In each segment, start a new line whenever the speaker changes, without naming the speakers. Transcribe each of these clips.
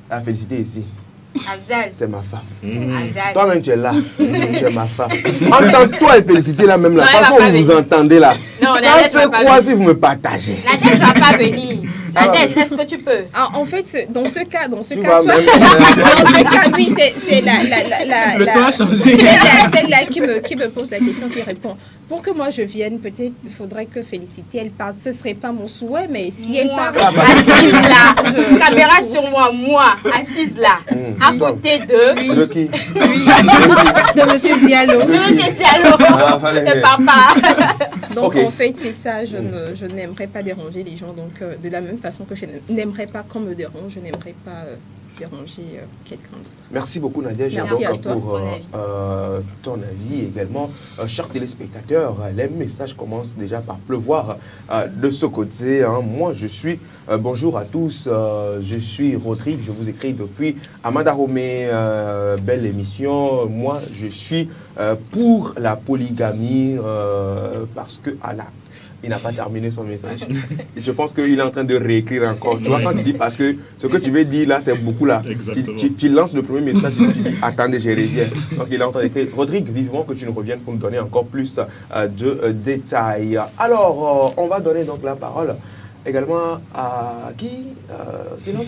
à féliciter ici.
Afzal.
C'est ma femme.
Afzal.
Toi-même, tu es là. Tu es ma femme. Entends-toi et féliciter là même, la
Non, elle
façon
va pas
dont vous
venir.
entendez là.
Non,
Ça
Nadège
fait
va pas
quoi
venir.
si vous me partagez?
Nadège ne va pas venir. Nadège, est-ce que tu peux?
En fait, dans ce cas,
Tu
soit,
vas même-
dans ce cas, oui, c'est
Le temps a changé.
celle-là qui me pose la question, qui répond. Pour que moi je vienne, peut-être il faudrait que Félicité elle parte. Ce serait pas mon souhait, mais si elle part,
Assise là, caméra sur moi, assise là, à côté de...
De qui?
de Monsieur Diallo.
Monsieur Diallo,
fallait-
de papa.
Donc
Ok.
en fait, c'est ça, je n'aimerais pas déranger les gens. Donc de la même façon que je n'aimerais pas qu'on me dérange, je n'aimerais pas déranger quelqu'un d'autre.
Merci beaucoup Nadia
Merci à toi.
pour ton avis également. Chers téléspectateurs, les messages commencent déjà par pleuvoir de ce côté. Hein. Moi je suis, bonjour à tous, je suis Rodrigue, je vous écris depuis Amanda Romé, belle émission. Moi je suis pour la polygamie parce que Allah. Il n'a pas terminé son message. Je pense qu'il est en train de réécrire encore. Tu vois, quand tu dis, parce que ce que tu veux dire là, c'est beaucoup là. Tu lances le premier message et tu dis, attendez, je reviens. Donc il est en train d'écrire. Rodrigue, vivement que tu nous reviennes pour nous donner encore plus de détails. Alors, on va donner donc la parole également à qui? C'est l'homme?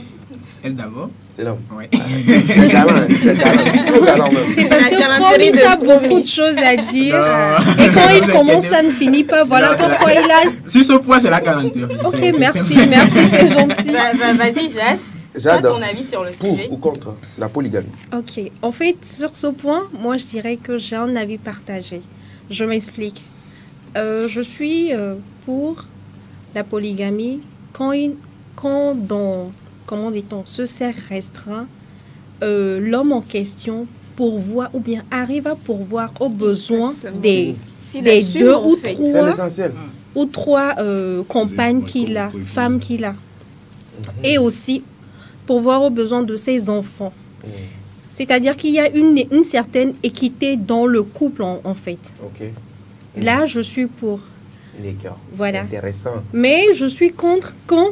Elle d'abord.
C'est l'homme.
Oui.
C'est galant même.
C'est parce que Promis a beaucoup de choses à dire.
Non.
Et quand il commence, ça ne finit pas. Voilà
Non, c'est
pourquoi il a...
Sur ce point, c'est la galanterie.
Ok,
C'est-
merci,
c'est-
merci, c'est gentil.
Vas-y, Jade.
Jade,
Quel est ton avis sur le
pour
sujet?
ou contre la polygamie?
Ok, en fait, sur ce point, moi je dirais que j'ai un avis partagé. Je m'explique. Je suis pour la polygamie quand dans, comment dit-on, ce cercle restreint, l'homme en question pourvoit ou bien arrive à pourvoir aux besoins des deux ou
C'est
trois
l'essentiel.
compagnes qu'il a, femmes qu'il a. Et aussi pourvoir aux besoins de ses enfants. C'est-à-dire qu'il y a une certaine équité dans le couple en fait.
Ok.
Là, je suis pour.
D'accord.
Voilà.
Intéressant.
Mais je suis contre quand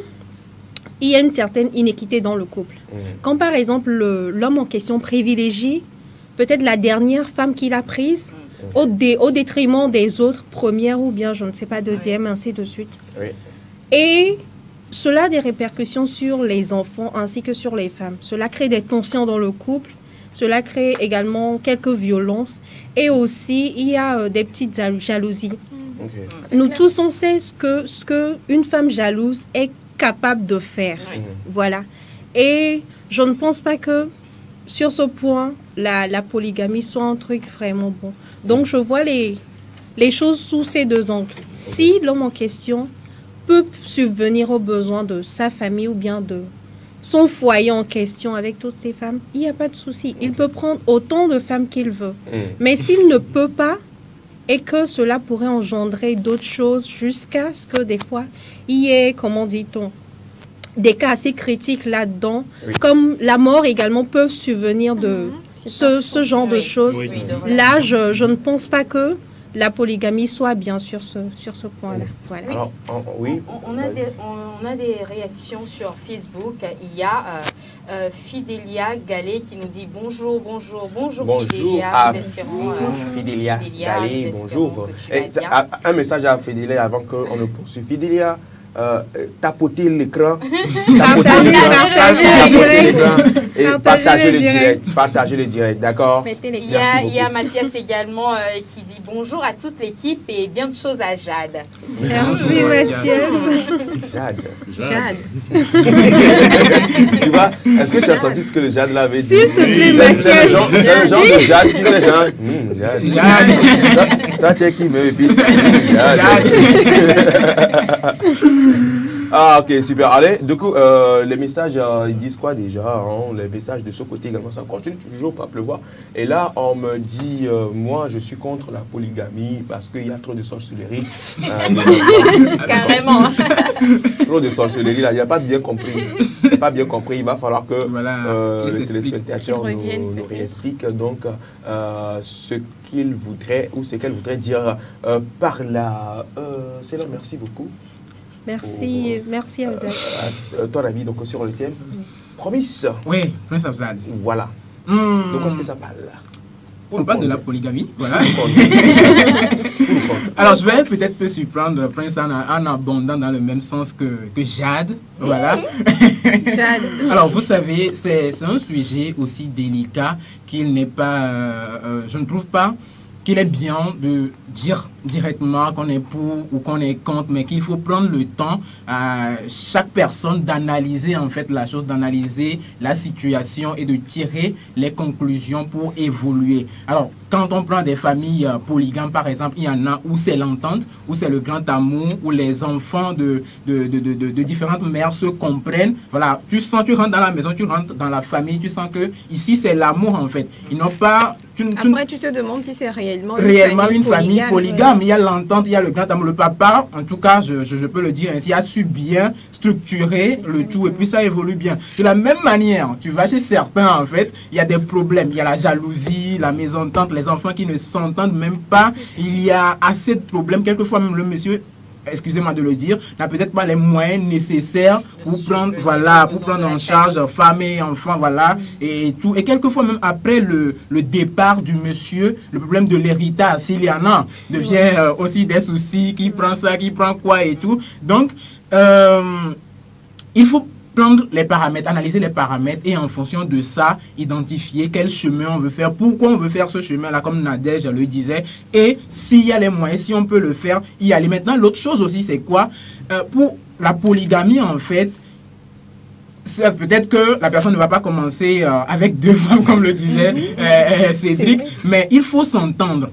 il y a une certaine inéquité dans le couple. Quand par exemple l'homme en question privilégie peut-être la dernière femme qu'il a prise au détriment des autres, première ou bien je ne sais pas, deuxième, ainsi de suite.
Oui.
Et cela a des répercussions sur les enfants ainsi que sur les femmes. Cela crée des tensions dans le couple. Cela crée également quelques violences. Et aussi, il y a des petites jalousies.
Ok.
Nous tous, on sait ce que une femme jalouse est capable de faire. Voilà. Et je ne pense pas que sur ce point, la polygamie soit un truc vraiment bon. Donc, je vois les choses sous ces deux angles. Si l'homme en question peut subvenir aux besoins de sa famille ou bien de son foyer en question avec toutes ces femmes, il n'y a pas de souci. Il peut prendre autant de femmes qu'il veut. Mais s'il ne peut pas, et que cela pourrait engendrer d'autres choses jusqu'à ce que des fois, il y ait, comment dit-on, des cas assez critiques là-dedans, comme la mort également peut subvenir de ce genre de choses.
Oui,
Là, je ne pense pas que la polygamie soit bien sur ce point-là. Voilà.
Alors, oui.
On a des réactions sur Facebook. Il y a Fidélia Gallet qui nous dit bonjour, bonjour, bonjour, Fidélia.
Ah,
Nous espérons,
bonjour Fidélia Gallet,
nous
bonjour.
espérons que tu vas bien.
Un message à Fidélia avant qu'on ne poursuive. Fidélia, tapotez l'écran. Partagez le direct. Partagez le direct, d'accord?
Il y a Mathias également qui dit bonjour à toute l'équipe et bien de choses à Jade.
Merci Mathias.
Jade. Tu vois, est-ce que tu as senti ce que le Jade l'avait dit?
S'il te plaît, Mathias.
Le genre de Jade qui fait genre, Jade. Toi, tu es qui me répète? Ah, ok, super. Allez, du coup, les messages, ils disent quoi déjà, hein? Les messages de ce côté également, ça continue toujours par pleuvoir. Et là, on me dit, moi, je suis contre la polygamie parce qu'il y a trop de sorcellerie.
Carrément.
Trop de sorcellerie, là, il n'y a pas bien compris. Pas bien compris, il va falloir que les téléspectateurs nous réexpliquent donc ce qu'ils voudraient ou ce qu'elles voudraient dire par là. C'est là, merci beaucoup.
Merci à vous.
Ton avis donc sur le thème. Promis.
Oui, Prince Afzal.
Voilà. De quoi est-ce que ça parle là?
On parle de la polygamie, voilà. Alors, je vais peut-être te surprendre, Prince, en abondant dans le même sens que Jade. Voilà.
Jade.
Alors, vous savez, c'est un sujet aussi délicat qu'il n'est pas... je ne trouve pas qu'il est bien de dire directement qu'on est pour ou qu'on est contre, mais qu'il faut prendre le temps à chaque personne d'analyser en fait la chose, d'analyser la situation et de tirer les conclusions pour évoluer. Alors, quand on prend des familles polygames, par exemple, il y en a où c'est l'entente, où c'est le grand amour, où les enfants de différentes mères se comprennent. Voilà, tu rentres dans la maison, tu rentres dans la famille, tu sens que ici c'est l'amour en fait. Ils n'ont pas...
Après, tu te demandes si c'est réellement
une famille polygame. Il y a l'entente, il y a le grand amour. Le papa, en tout cas, je peux le dire ainsi, a su bien structurer le tout et puis ça évolue bien. De la même manière, tu vas chez certains, en fait, il y a des problèmes. Il y a la jalousie, la mésentente, les enfants qui ne s'entendent même pas. Il y a assez de problèmes. Quelquefois, même le monsieur, excusez-moi de le dire, n'a peut-être pas les moyens nécessaires pour prendre, voilà, pour prendre en charge femme et enfants, voilà, et tout. Et quelquefois même après le départ du monsieur, le problème de l'héritage, s'il y en a, devient aussi des soucis, qui prend ça, qui prend quoi et tout. Donc, il faut prendre les paramètres, analyser les paramètres et en fonction de ça, identifier quel chemin on veut faire, pourquoi on veut faire ce chemin-là, comme Nadège le disait, et s'il y a les moyens, si on peut le faire, y aller. Maintenant, l'autre chose aussi, c'est quoi? Pour la polygamie, en fait, peut-être que la personne ne va pas commencer avec 2 femmes, comme le disait Cédric, mais il faut s'entendre.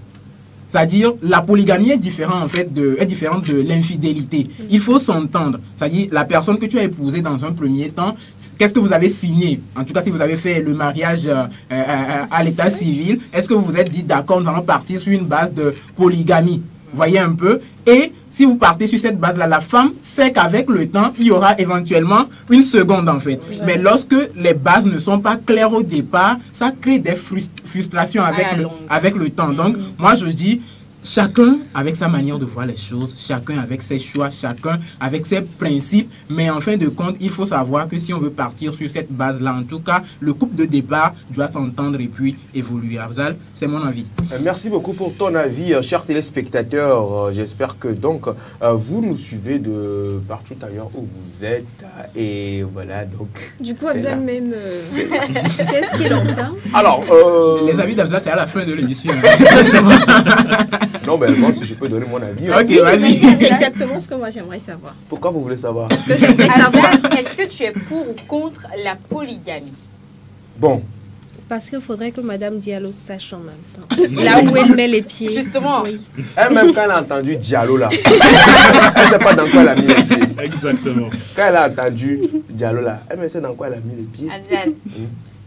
C'est-à-dire, la polygamie est différente, en fait, est différente de l'infidélité. Il faut s'entendre. C'est-à-dire, la personne que tu as épousée dans un premier temps, qu'est-ce que vous avez signé? En tout cas, si vous avez fait le mariage à l'état civil, est-ce que vous vous êtes dit, d'accord, nous allons partir sur une base de polygamie? Voyez un peu. Et si vous partez sur cette base-là, la femme sait qu'avec le temps, il y aura éventuellement une seconde, en fait. Oui. Mais lorsque les bases ne sont pas claires au départ, ça crée des frustrations avec le temps. Donc, moi, je dis, chacun avec sa manière de voir les choses, chacun avec ses choix, chacun avec ses principes. Mais en fin de compte, il faut savoir que si on veut partir sur cette base-là, en tout cas, le couple de départ doit s'entendre et puis évoluer. Afzal, c'est mon avis.
Merci beaucoup pour ton avis, chers téléspectateurs. J'espère que donc vous nous suivez de partout ailleurs où vous êtes. Et voilà, donc...
Du coup, Afzal même, qu'est-ce qu'il en pense?
Alors,
les avis d'Afzal, c'est à la fin de l'émission.
Non, mais moi, si je peux donner mon avis.
Ok, vas-y.
C'est exactement ce que moi j'aimerais savoir.
Pourquoi vous voulez savoir?
Parce que j'aimerais savoir.
Est-ce que tu es pour ou contre la polygamie?
Bon.
Parce qu'il faudrait que Madame Diallo sache en même temps. Là où elle met les pieds.
Justement.
Oui.
Elle-même, quand elle a entendu Diallo là, elle ne sait pas dans quoi elle a mis les pieds.
Exactement.
Quand elle a entendu Diallo là, elle ne sait dans quoi elle a mis les pieds.
Afzal,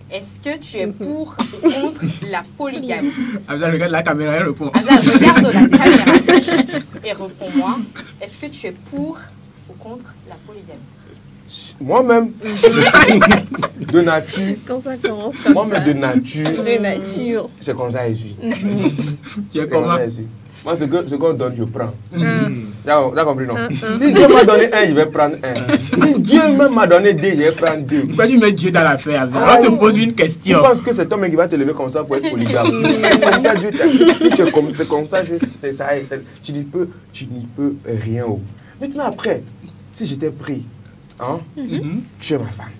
est-ce que tu es pour ou contre la polygamie?
Afzal, regarde la caméra et répond.
Afzal, regarde la caméra et réponds-moi. Est-ce que tu es pour ou contre la polygamie?
Moi-même, de nature.
Quand ça commence comme
moi-même,
ça.
de nature.
De nature.
C'est comme ça, je suis.
Tu es comment?
Moi, ce qu'on donne, je prends. T'as compris, non? Si Dieu m'a donné 1, je vais prendre 1. Si Dieu même m'a donné 2, je vais prendre 2.
Pourquoi tu mets Dieu dans l'affaire? On te pose une question.
Tu penses que c'est toi qui va te lever comme ça pour être polygame? Comme ça, Dieu t'a... Si c'est comme ça, c'est ça. Tu n'y peux rien. Maintenant, après, si j'étais pris, hein, tu es ma femme.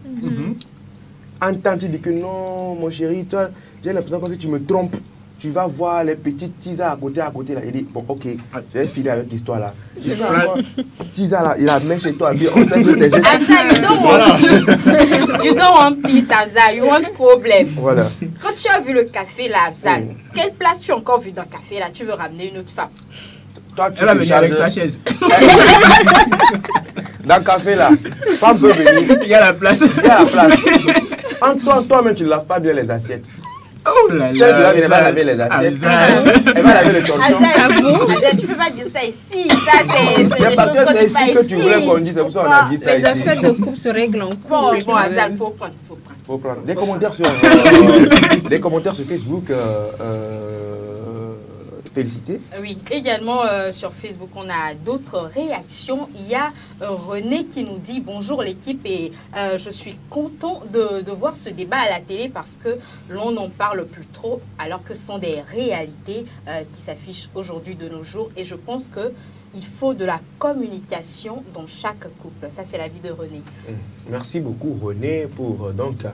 Entends, tu dis que non, mon chéri, toi, j'ai l'impression que si tu me trompes, tu vas voir les petites tisas à côté là. Il dit, bon, ok, je vais filer avec l'histoire là. Je vais voir tisa là, il a mis chez toi. On sait que c'est juste.
Afzal, you don't want peace. You don't want peace, Afzal. You want problem.
Voilà.
Quand tu as vu le café là, Afzal, quelle place tu as encore vu dans le café là? Tu veux ramener une autre femme?
Toi, tu
Elle va venir avec sa chaise.
Dans le café là, femme peut venir.
Il y a la place.
Il y a la place. Toi-même, tu ne laves pas bien les assiettes.
Oh là
Celle là, elle va laver les assiettes. Elle va laver le torchon.
Afzal, tu peux pas dire ça ici. Ça, c'est des choses
c'est ici que tu voulais qu'on dise. C'est pour ça qu'on a dit ça
ici. Les affaires de couple se règlent en couple.
Bon, Afzal, faut prendre.
Des commentaires sur Facebook. Félicité.
Oui, également sur Facebook, on a d'autres réactions. Il y a René qui nous dit bonjour l'équipe et je suis content de voir ce débat à la télé parce que l'on n'en parle plus trop alors que ce sont des réalités qui s'affichent aujourd'hui de nos jours et je pense que il faut de la communication dans chaque couple. Ça, c'est l'avis de René.
Merci beaucoup, René, pour donc,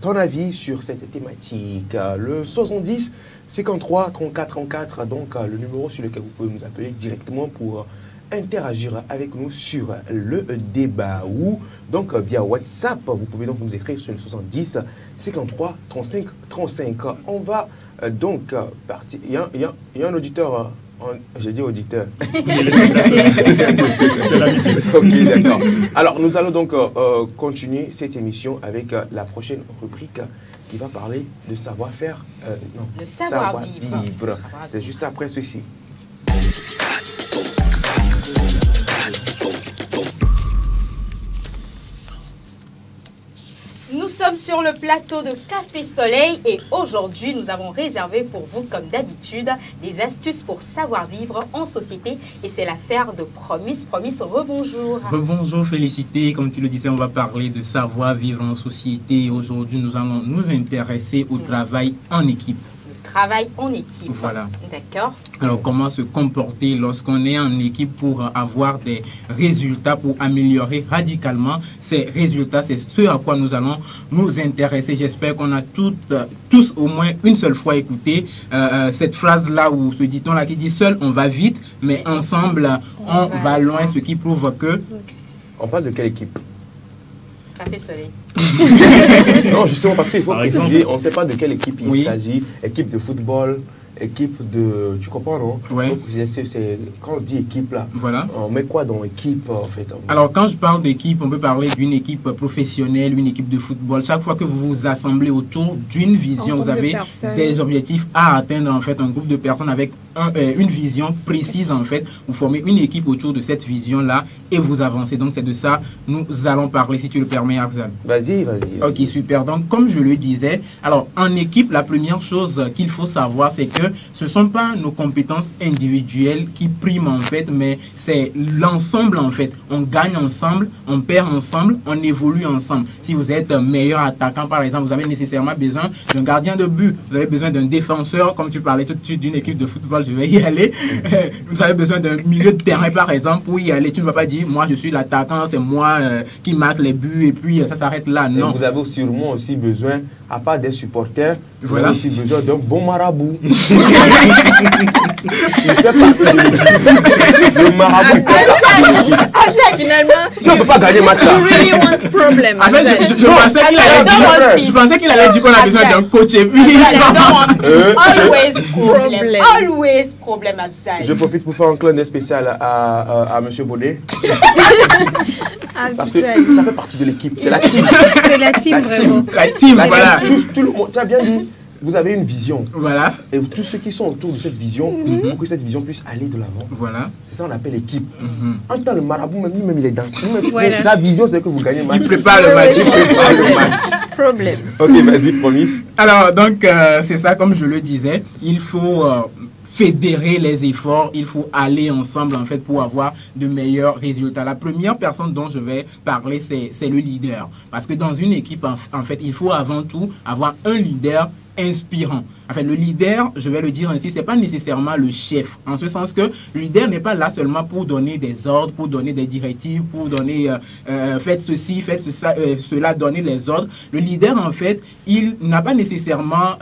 ton avis sur cette thématique. Le 70 53 34 34, donc le numéro sur lequel vous pouvez nous appeler directement pour interagir avec nous sur le débat ou donc via WhatsApp. Vous pouvez donc nous écrire sur le 70 53 35 35. On va donc partir. Il y a un auditeur. J'ai dit auditeur.
C'est l'habitude.
Ok, d'accord. Alors, nous allons donc continuer cette émission avec la prochaine rubrique qui va parler de savoir-faire. Non,
le savoir-vivre.
C'est juste après ceci.
Nous sommes sur le plateau de Café Soleil et aujourd'hui, nous avons réservé pour vous, comme d'habitude, des astuces pour savoir vivre en société et c'est l'affaire de Promise. Promise, rebonjour.
Rebonjour Félicité, comme tu le disais, on va parler de savoir vivre en société. Aujourd'hui, nous allons nous intéresser au travail en équipe.
Travail en équipe.
Voilà.
D'accord.
Alors, comment se comporter lorsqu'on est en équipe pour avoir des résultats, pour améliorer radicalement ces résultats. C'est ce à quoi nous allons nous intéresser. J'espère qu'on a tous au moins une seule fois écouté cette phrase-là ou ce dit-on-là qui dit « Seul, on va vite, mais ensemble, on va loin », ce qui prouve que...
On parle de quelle équipe?
Café Soleil.
Non, justement, parce qu'il faut préciser, on ne sait pas de quelle équipe il s'agit. Équipe de football, équipe de... Tu comprends, non?
Oui.
Quand on dit équipe, là,
voilà.
On met quoi dans équipe, en fait?
Alors, quand je parle d'équipe, on peut parler d'une équipe professionnelle, une équipe de football. Chaque fois que vous vous assemblez autour d'une vision, vous avez des objectifs à atteindre, en fait, un groupe de personnes avec une vision précise, en fait. Vous formez une équipe autour de cette vision-là et vous avancez. Donc, c'est de ça nous allons parler, si tu le permets, Arzal.
Vas-y.
Ok, super. Donc, comme je le disais, alors, en équipe, la première chose qu'il faut savoir, c'est que ce ne sont pas nos compétences individuelles qui priment, en fait, mais c'est l'ensemble, en fait. On gagne ensemble, on perd ensemble, on évolue ensemble. Si vous êtes un meilleur attaquant, par exemple, vous avez nécessairement besoin d'un gardien de but. Vous avez besoin d'un défenseur, comme tu parlais tout de suite d'une équipe de football, je vais y aller. Vous avez besoin d'un milieu de terrain, par exemple, pour y aller. Tu ne vas pas dire, moi, je suis l'attaquant, c'est moi qui marque les buts, et puis ça s'arrête là. Non.
Et vous avez sûrement aussi besoin, à part des supporters,
voilà.
Vous avez aussi besoin d'un bon marabout. Il fait partie de le marabout.
Finalement,
si on ne peut pas gagner match là.
You really want problem.
En fait, je pensais qu'il allait dire qu'on a besoin d'un coach et puis...
Always problem, Absal.
Je profite pour faire un clin d'œil spécial à M. Baudet. Parce que ça fait partie de l'équipe. C'est la team.
C'est la team, vraiment.
La team, voilà.
Tout le monde, tu as bien dit, vous avez une vision.
Voilà.
Et tous ceux qui sont autour de cette vision, pour que cette vision puisse aller de l'avant.
Voilà.
C'est ça qu'on appelle l'équipe. En tant que marabout, même lui-même, il est dans
voilà.
Sa vision, c'est que vous gagnez le match.
Il prépare le match.
Problème.
Ok, vas-y, promis.
Alors, donc, c'est ça, comme je le disais, il faut... fédérer les efforts, il faut aller ensemble en fait pour avoir de meilleurs résultats. La première personne dont je vais parler, c'est le leader. Parce que dans une équipe, en fait, il faut avant tout avoir un leader inspirant. En fait, le leader, je vais le dire ainsi, c'est pas nécessairement le chef. En ce sens que le leader n'est pas là seulement pour donner des ordres, pour donner des directives, pour donner faites ceci, faites cela, donner les ordres. Le leader, en fait, il n'a pas nécessairement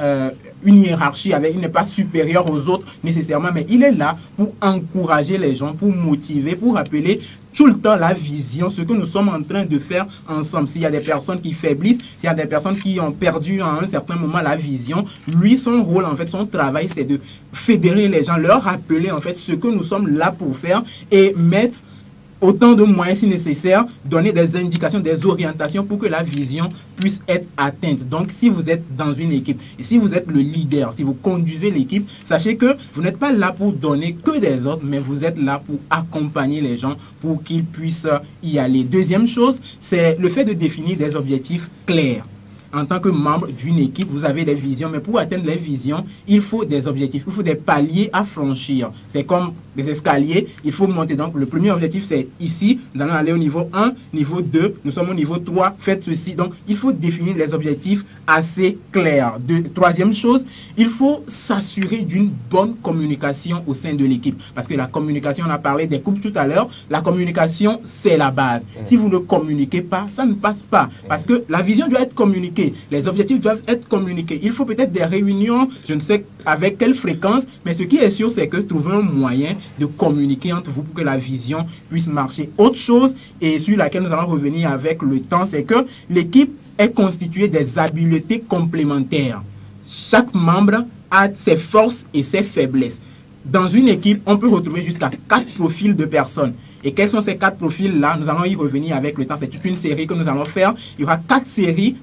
une hiérarchie, il n'est pas supérieur aux autres nécessairement, mais il est là pour encourager les gens, pour motiver, pour rappeler tout le temps la vision, ce que nous sommes en train de faire ensemble. S'il y a des personnes qui faiblissent, s'il y a des personnes qui ont perdu à un certain moment la vision, lui, son rôle, en fait, son travail, c'est de fédérer les gens, leur rappeler, en fait, ce que nous sommes là pour faire et mettre autant de moyens si nécessaire, donner des indications, des orientations pour que la vision puisse être atteinte. Donc, si vous êtes dans une équipe et si vous êtes le leader, si vous conduisez l'équipe, sachez que vous n'êtes pas là pour donner que des ordres, mais vous êtes là pour accompagner les gens pour qu'ils puissent y aller. Deuxième chose, c'est le fait de définir des objectifs clairs. en tant que membre d'une équipe, vous avez des visions, mais pour atteindre les visions, il faut des objectifs, il faut des paliers à franchir. C'est comme des escaliers, il faut monter. Donc, le premier objectif, c'est ici, nous allons aller au niveau 1, niveau 2, nous sommes au niveau 3, faites ceci. Donc, il faut définir les objectifs assez clairs. Troisième chose, il faut s'assurer d'une bonne communication au sein de l'équipe. Parce que la communication, on a parlé des couples tout à l'heure, la communication, c'est la base. Si vous ne communiquez pas, ça ne passe pas. Parce que la vision doit être communiquée, les objectifs doivent être communiqués. Il faut peut-être des réunions, je ne sais avec quelle fréquence, mais ce qui est sûr, c'est que trouver un moyen de communiquer entre vous pour que la vision puisse marcher. Autre chose, et sur laquelle nous allons revenir avec le temps, c'est que l'équipe est constituée des habiletés complémentaires. Chaque membre a ses forces et ses faiblesses. Dans une équipe, on peut retrouver jusqu'à 4 profils de personnes. Et quels sont ces 4 profils-là? Nous allons y revenir avec le temps. C'est toute une série que nous allons faire. Il y aura 4 séries,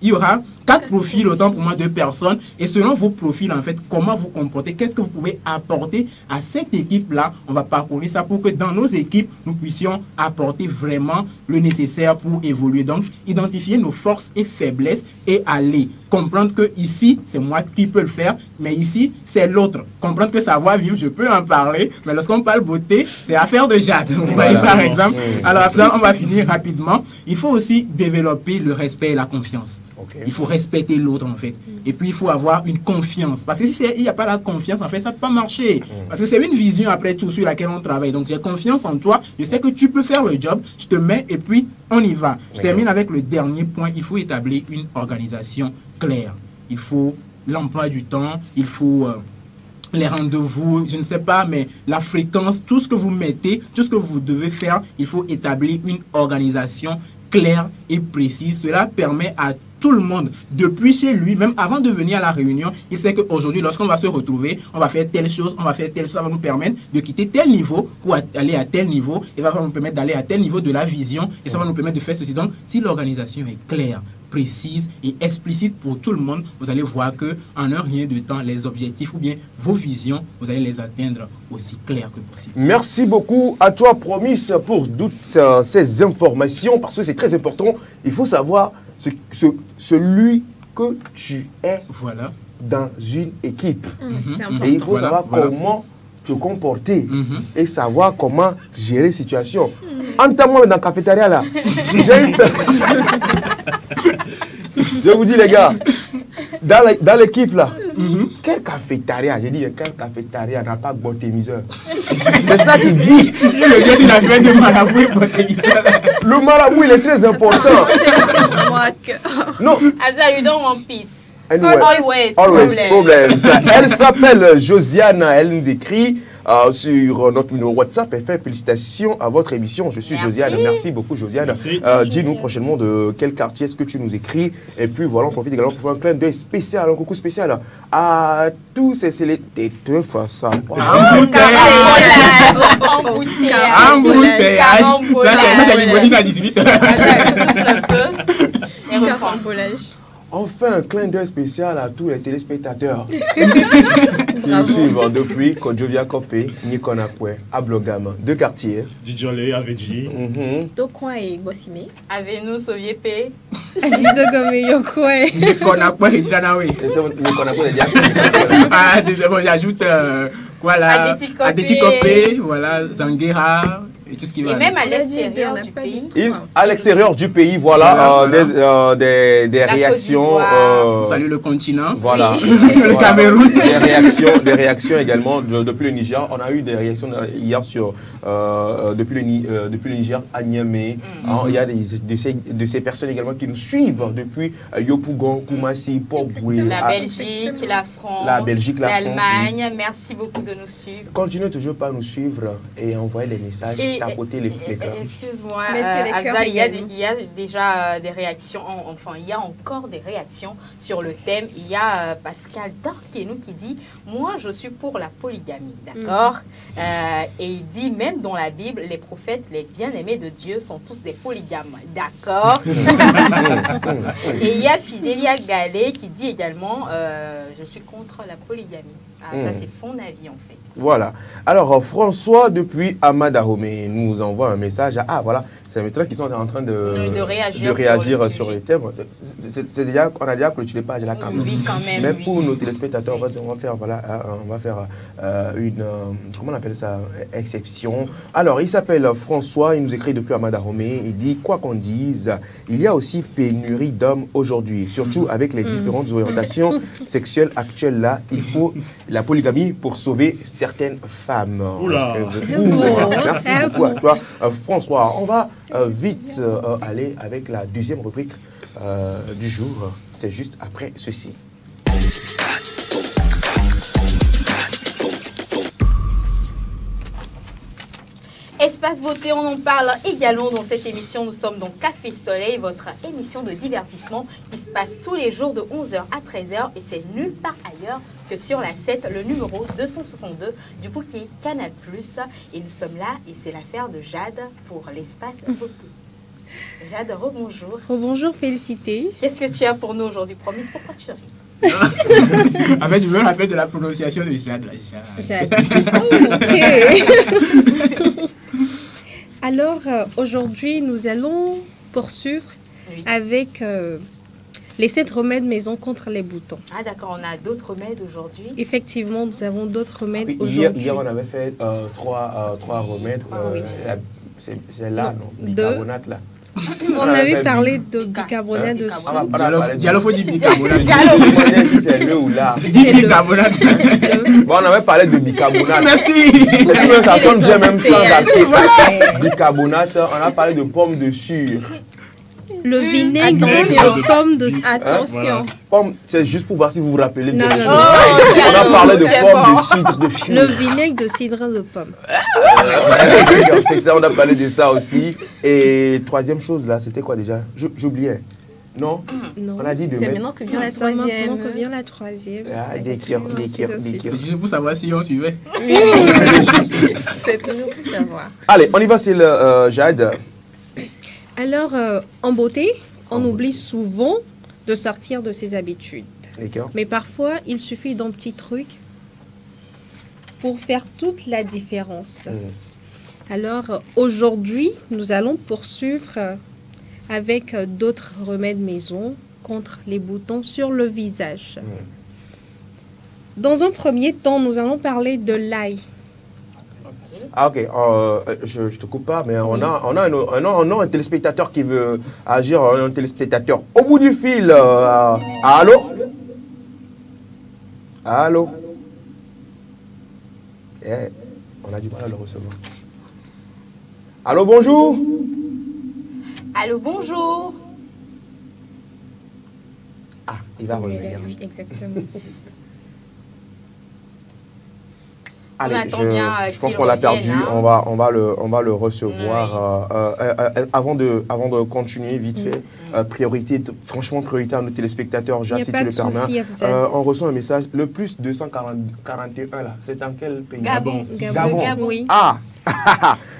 il y aura 4 profils, autant pour moi, de personnes. Et selon vos profils, en fait, comment vous comportez, qu'est-ce que vous pouvez apporter à cette équipe-là? On va parcourir ça pour que dans nos équipes, nous puissions apporter vraiment le nécessaire pour évoluer. Donc, identifier nos forces et faiblesses et aller comprendre que ici, c'est moi qui peux le faire, mais ici, c'est l'autre. Comprendre que savoir-vivre, je peux en parler, mais lorsqu'on parle beauté, c'est affaire de Jade. Vous voyez, par exemple. Alors, après ça, on va finir rapidement. Il faut aussi développer le respect et la confiance. Il faut respecter l'autre, en fait. Et puis, il faut avoir une confiance. Parce que si il n'y a pas la confiance, en fait, ça ne peut pas marcher. Parce que c'est une vision, après tout, sur laquelle on travaille. Donc, j'ai confiance en toi. Je sais que tu peux faire le job. Je te mets et puis, on y va. Je termine avec le dernier point. Il faut établir une organisation claire. Il faut l'emploi du temps. Il faut les rendez-vous, je ne sais pas, mais la fréquence, tout ce que vous mettez, tout ce que vous devez faire, il faut établir une organisation claire et précise. Cela permet à tout le monde, depuis chez lui, même avant de venir à la réunion, il sait qu'aujourd'hui, lorsqu'on va se retrouver, on va faire telle chose, on va faire telle chose, ça va nous permettre de quitter tel niveau pour aller à tel niveau, et ça va nous permettre d'aller à tel niveau de la vision, et ça va nous permettre de faire ceci. Donc, si l'organisation est claire, précise et explicite pour tout le monde, vous allez voir que en un rien de temps, les objectifs ou bien vos visions, vous allez les atteindre aussi clair que possible.
Merci beaucoup à toi, Promis, pour toutes ces informations, parce que c'est très important. Il faut savoir celui que tu es dans une équipe. Et il faut savoir comment te comporter et savoir comment gérer la situation. Entends-moi dans la cafétéria là. J'ai une personne. Je vous dis les gars, dans l'équipe là, quelle cafétéria? J'ai dit, quelle cafétéria n'a pas bon témiseur? C'est ça qui dit.
Le gars, il a fait de marabout et bon témiseur.
Le marabout, il est très important.
Non. Azza, you don't want peace.
Always problems. Elle s'appelle Josiane, elle nous écrit sur notre numéro WhatsApp. Elle fait félicitations à votre émission. Je suis Josiane. Merci beaucoup, Josiane. Dis-nous prochainement de quel quartier est-ce que tu nous écris. Et puis voilà, on profite également pour faire un clin d'œil spécial, un coucou spécial à tous ces célébrités face à on fait un clin d'œil spécial à tous les téléspectateurs qui nous suivent depuis Kodjovia Kopé, Nikonakwe, Ablogama, 2 quartiers.
Djidjolé, Aveji.
Dokwan et Bossime.
Avenu, Soviepe.
Azidogame, Yokwe.
Nikonakwe et Janawe.
Nikonakwe et Janawe.
Ah, désolé, j'ajoute voilà, Adétikopé, voilà, Zanguera. Et tout ce qui va
même à l'extérieur du pays.
À l'extérieur du pays, voilà, des réactions.
Salut le continent.
Voilà.
Le Cameroun.
Des réactions également depuis le Niger. On a eu des réactions hier sur depuis le Niger à Niamey. Il y a de ces personnes également qui nous suivent depuis Yopougon, Koumassi, Port-Boué.
La Belgique, la France, l'Allemagne. Merci beaucoup de nous suivre.
Continuez toujours par nous suivre et envoyer les messages.
Excuse-moi, Afzal, il y a déjà des réactions, enfin il y a encore des réactions sur le thème. Il y a Pascal Darkenou qui dit « Moi je suis pour la polygamie », d'accord et il dit même dans la Bible, les prophètes, les bien-aimés de Dieu sont tous des polygames, d'accord. Et il y a Fidélia Gallet qui dit également « Je suis contre la polygamie ». Ça, c'est son avis, en fait.
Voilà. Alors, François, depuis Amadahomé, nous envoie un message. Ah, voilà, c'est maintenant qu'ils sont en train de réagir sur les thèmes. C'est déjà, on a déjà clôturé pas là quand même.
Oui, quand même.
Mais pour nos téléspectateurs, on va faire une, comment on appelle ça, exception. Alors, il s'appelle François, il nous écrit depuis Amadahomé. Il dit, quoi qu'on dise, il y a aussi pénurie d'hommes aujourd'hui, surtout avec les différentes orientations sexuelles actuelles là. Il faut la polygamie pour sauver certaines femmes. Merci beaucoup à toi, François. On va vite aller avec la deuxième rubrique du jour. C'est juste après ceci.
Espace Beauté, on en parle également dans cette émission. Nous sommes dans Café Soleil, votre émission de divertissement qui se passe tous les jours de 11h à 13h et c'est nulle part ailleurs que sur la 7, le numéro 262 du bouquet Canal+. Et nous sommes là et c'est l'affaire de Jade pour l'Espace Beauté. Jade, rebonjour.
Bonjour, Félicité.
Qu'est-ce que tu as pour nous aujourd'hui, Promise? Pourquoi tu ris?
En fait, je me rappelle de la prononciation de Jade.
Jade. Ok. Alors, aujourd'hui, nous allons poursuivre avec les 7 remèdes maison contre les boutons.
Ah d'accord, on a d'autres remèdes aujourd'hui.
Effectivement, nous avons d'autres remèdes
aujourd'hui. Hier, on avait fait 3 remèdes. C'est là, non? Bicarbonate, là.
On avait parlé de bicarbonate de soude.
Diallo, faut dire bicarbonate.
C'est le ou là.
Dis bicarbonate.
Bon, on avait parlé de bicarbonate.
Merci.
Ça sonne bien même sans acheter. Bicarbonate, on a parlé de pommes de sucre.
Le vinaigre de pomme de sucre.
Attention.
Pomme, c'est juste pour voir si vous vous rappelez.
Non.
On a parlé de pommes de cidre de fille.
Le vinaigre de cidre de pomme.
C'est ça, on a parlé de ça aussi. Et troisième chose là, c'était quoi déjà? J'oubliais. Non? On a dit de
C'est maintenant que vient la troisième.
Maintenant que vient la troisième.
Ah, d'écrire.
C'est juste pour savoir si on suivait.
C'est toujours pour savoir.
Allez, on y va, c'est le Jade.
Alors, en beauté, on oublie souvent de sortir de ses habitudes. Mais parfois, il suffit d'un petit truc pour faire toute la différence. Alors, aujourd'hui, nous allons poursuivre avec d'autres remèdes maison contre les boutons sur le visage. Dans un premier temps, nous allons parler de l'ail.
Ah ok, je te coupe pas, mais on a un téléspectateur qui veut agir, un téléspectateur au bout du fil. Allô? Allô? On a du mal à le recevoir. Allô, bonjour?
Allô, bonjour?
Ah, il va revenir.
Oui, exactement.
Allez, je pense qu'on l'a perdu. On va le recevoir. Avant de continuer, vite fait, franchement, priorité à nos téléspectateurs, si tu le permets. On reçoit un message. Le plus 241, là, c'est dans quel pays?
Gabon.
Gabon, oui.
Ah,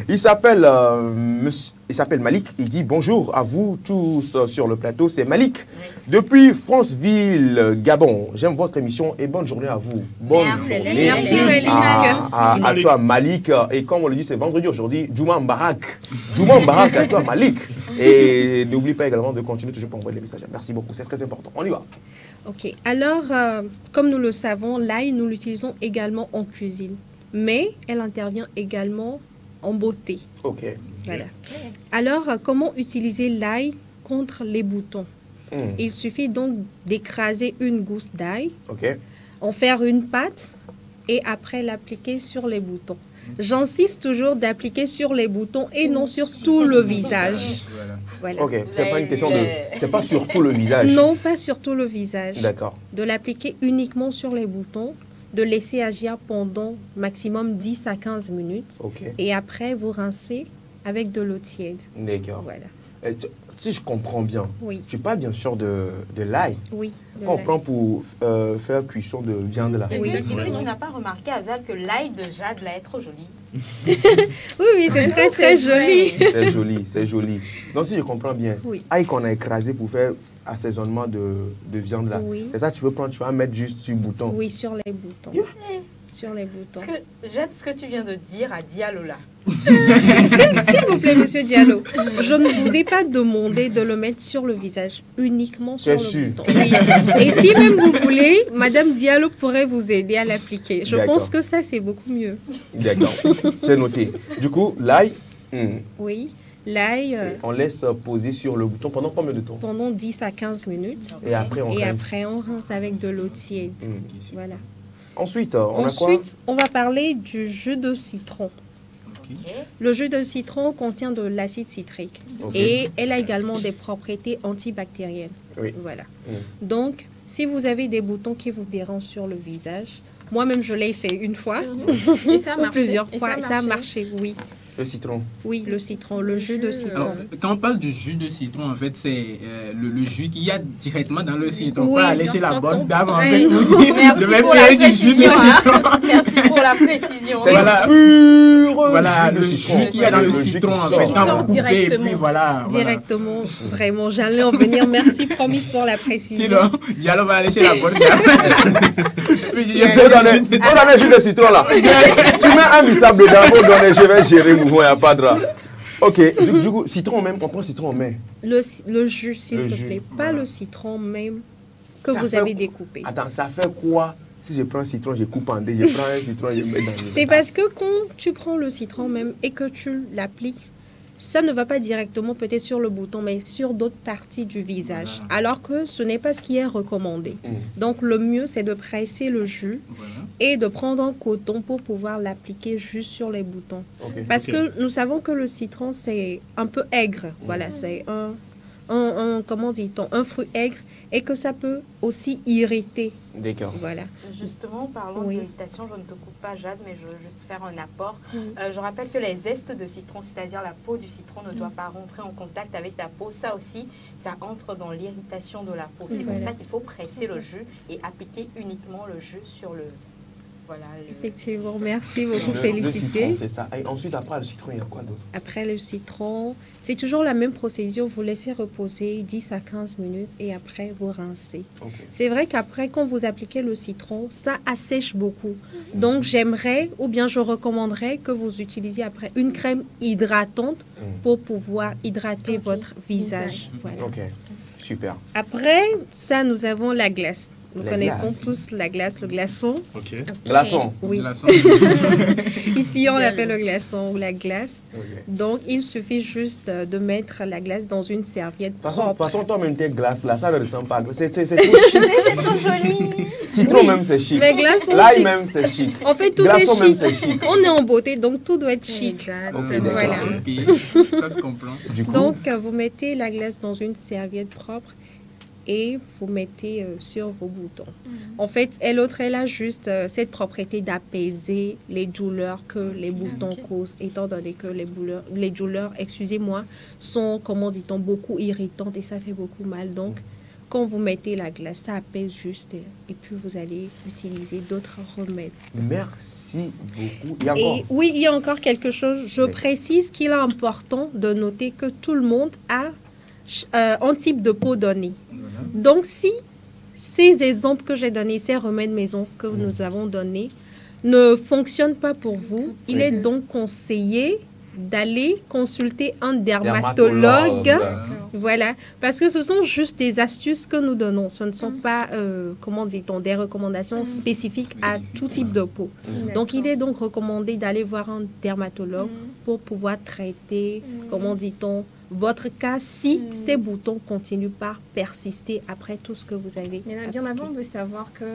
il s'appelle Malik. Il dit bonjour à vous tous sur le plateau. C'est Malik depuis Franceville, Gabon. J'aime votre émission et bonne journée à vous. Bonne journée.
Merci Malik.
À toi Malik. Et comme on le dit, c'est vendredi aujourd'hui. Juma Mbarak. Juma Mbarak à toi Malik. Et n'oublie pas également de continuer toujours pour envoyer les messages. Merci beaucoup, c'est très important. On y va.
Ok. Alors, comme nous le savons, l'ail, nous l'utilisons également en cuisine. Mais elle intervient également en beauté.
Ok.
Voilà. Alors, comment utiliser l'ail contre les boutons? Il suffit donc d'écraser une gousse d'ail, en faire une pâte et après l'appliquer sur les boutons. J'insiste toujours d'appliquer sur les boutons et non sur tout le visage. Voilà.
Ok, c'est pas une question de... C'est pas sur tout le visage.
Non, pas sur tout le visage.
D'accord.
De l'appliquer uniquement sur les boutons, de laisser agir pendant maximum 10 à 15 minutes. Et après, vous rincez avec de l'eau tiède.
D'accord.
Voilà.
Si je comprends bien, tu parles bien sûr de l'ail.
Oui.
Quand on prend pour faire cuisson de viande là.
Exactement. Tu n'as pas remarqué, Azal, que l'ail de Jade va être joli?
Oui, c'est très, très joli.
C'est joli, c'est joli. Donc, si je comprends bien,
Oui.
ail qu'on a écrasé pour faire assaisonnement de viande là,
Oui.
c'est ça tu veux prendre, tu vas mettre juste sur le bouton.
Oui, sur les boutons. Sur les boutons.
Jette ce que tu viens de dire à Diallo là.
S'il vous plaît, monsieur Diallo, je ne vous ai pas demandé de le mettre sur le visage, uniquement sur le
sûr.
bouton. Oui. Et si même vous voulez, madame Diallo pourrait vous aider à l'appliquer. Je
D'accord.
pense que ça, c'est beaucoup mieux.
D'accord, c'est noté. Du coup, l'ail,
Oui, l'ail,
on laisse poser sur le bouton pendant combien de temps?
pendant 10 à 15 minutes.
Et après, on
Et
rince.
après, on rince avec de l'eau tiède. Voilà.
Ensuite, on a quoi?
Ensuite, on va parler du jus de citron. Le jus de citron contient de l'acide citrique
Ok.
et elle a également des propriétés antibactériennes.
Oui.
Voilà. Donc, si vous avez des boutons qui vous dérangent sur le visage, moi-même je l'ai essayé une fois
Et ça a
ou
marché.
plusieurs
Et
fois, ça a marché, oui.
Le citron.
Oui, le citron, le jus de citron.
Alors, quand on parle du jus de citron, en fait, c'est le jus qu'il y a directement dans le citron.
Oui,
Pas aller chez la bonne dame, en
Oui.
fait, vous dire,
Merci
je vais
pour la
payer du jus de
précision.
citron.
Hein. Merci pour la précision.
C'est
Voilà.
pur
Voilà, le
de citron.
jus qu'il y a dans le
jus qui
citron, en
sort.
fait, quand
sort
vous coupez, et puis
directement.
voilà.
Directement, vraiment, j'allais en venir. Merci, promis pour la précision.
Sinon, Diallo va aller chez la bonne dame. Puis, je
On
vais
donne le jus de citron là. Tu mets un bissable dedans, on donne, je vais gérer le mouvement, il n'y a pas de drap. Ok, du coup, citron même, on prend citron, on met.
Le jus, s'il
Le
te
jus,
plaît, pas le citron même que
Ça
vous
fait-
avez découpé.
Attends, ça fait quoi? Si je prends un citron, je coupe en deux, je prends un citron, je mets dans le.
C'est parce que quand tu prends le citron même et que tu l'appliques, ça ne va pas directement peut-être sur le bouton, mais sur d'autres parties du visage. Alors que ce n'est pas ce qui est recommandé. Donc le mieux, c'est de presser le jus
Voilà.
et de prendre un coton pour pouvoir l'appliquer juste sur les boutons.
Ok.
Parce que nous savons que le citron, c'est un peu aigre. Voilà, c'est comment dit-on, un fruit aigre et que ça peut aussi irriter.
D'accord.
Voilà.
Justement, parlant
Oui.
d'irritation, je ne te coupe pas, Jade, mais je veux juste faire un apport. Je rappelle que les zestes de citron, c'est-à-dire la peau du citron, ne doit pas rentrer en contact avec la peau. Ça aussi, ça entre dans l'irritation de la peau. C'est pour
Voilà.
ça qu'il faut presser le jus et appliquer uniquement le jus sur le... Voilà.
Effectivement, merci beaucoup,
Le
félicité.
citron, c'est ça. Et ensuite, après le citron, il y a quoi d'autre?
Après le citron, c'est toujours la même procédure. Vous laissez reposer 10 à 15 minutes et après vous rincez.
Ok.
C'est vrai qu'après, quand vous appliquez le citron, ça assèche beaucoup. Donc, j'aimerais ou bien je recommanderais que vous utilisiez après une crème hydratante pour pouvoir hydrater votre visage. Voilà.
Ok, super.
Après ça, nous avons la glace. Nous
La
connaissons
glace.
tous la glace, le glaçon.
Ok.
Glaçon.
Oui,
De la sauce.
ici on l'appelle le glaçon ou la glace.
Ok.
Donc, il suffit juste de mettre la glace dans une serviette
De toute façon,
propre.
toi-même, tes glaces là, ça ne ressemble pas. C'est trop chic.
C'est trop joli.
Citron même, c'est chic.
Mais glaçons
L'ail
chic.
même, c'est chic.
En fait, tout
Glaçon
est
même,
chic.
c'est chic.
On est en beauté, donc tout doit être chic.
Exactement.
Ok, d'accord.
Voilà.
Ok, ça se comprend.
Du coup,
Donc, vous mettez la glace dans une serviette propre et vous mettez sur vos boutons. En fait, elle a juste cette propriété d'apaiser les douleurs que les boutons causent, étant donné que les douleurs, excusez-moi, sont, comment dit-on, beaucoup irritantes et ça fait beaucoup mal. Donc, quand vous mettez la glace, ça apaise juste et puis vous allez utiliser d'autres remèdes.
merci beaucoup. Il y a encore.
Et oui, il y a encore quelque chose. Je
Oui.
précise qu'il est important de noter que tout le monde a un type de peau donné. Donc, si ces exemples que j'ai donnés, ces remèdes maison que nous avons donnés, ne fonctionnent pas pour vous, il est donc conseillé d'aller consulter un dermatologue. Voilà, parce que ce sont juste des astuces que nous donnons. Ce ne sont pas, comment dit-on, des recommandations spécifiques à tout type de peau. Donc, il est donc recommandé d'aller voir un dermatologue pour pouvoir traiter, comment dit-on, votre cas si ces boutons continuent par persister après tout ce que vous avez.
Mais bien
appliqué.
avant de savoir que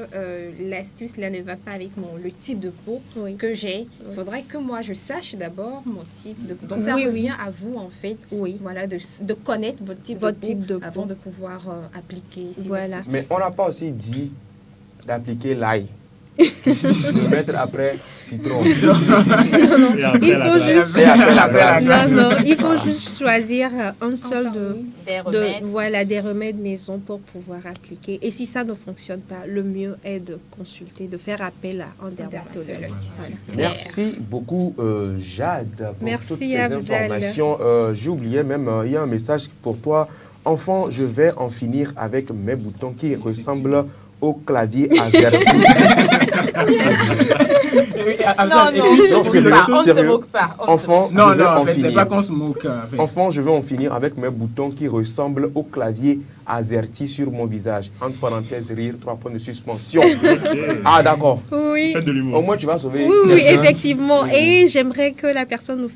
l'astuce là ne va pas avec le type de peau
Oui.
que j'ai, il faudrait que moi je sache d'abord mon type de peau. Donc ça
Oui,
revient à vous en fait,
Oui.
voilà, de connaître votre type de peau
peau.
avant de pouvoir appliquer. si
Voilà.
possible.
Mais on n'a pas aussi dit d'appliquer l'ail Le mettre après citron.
Non,
Et après
il
la
faut
glace.
juste...
Et après la glace.
Non, il faut juste choisir un seul
Des remèdes.
voilà, des remèdes maison pour pouvoir appliquer. Et si ça ne fonctionne pas, le mieux est de consulter, de faire appel à un dermatologue. Voilà.
Merci beaucoup Jade pour
Merci,
toutes ces
Afzal.
informations. J'ai oublié même, il y a un message pour toi. Enfant, je vais en finir avec mes boutons qui ressemblent au clavier AZERTY.
Non,
Non,
on ne se moque pas.
Enfant,
Non,
je vais
non,
en
en fait, c'est
finir.
pas qu'on se moque. En fait.
Enfant, je vais en finir avec mes boutons qui ressemblent au clavier AZERTY sur mon visage. Entre parenthèses, rire, 3 points de suspension. Ah, d'accord.
Oui,
Faites de
Au
l'humour.
moins, tu vas sauver.
oui,
quelqu'un.
effectivement. Et j'aimerais que la personne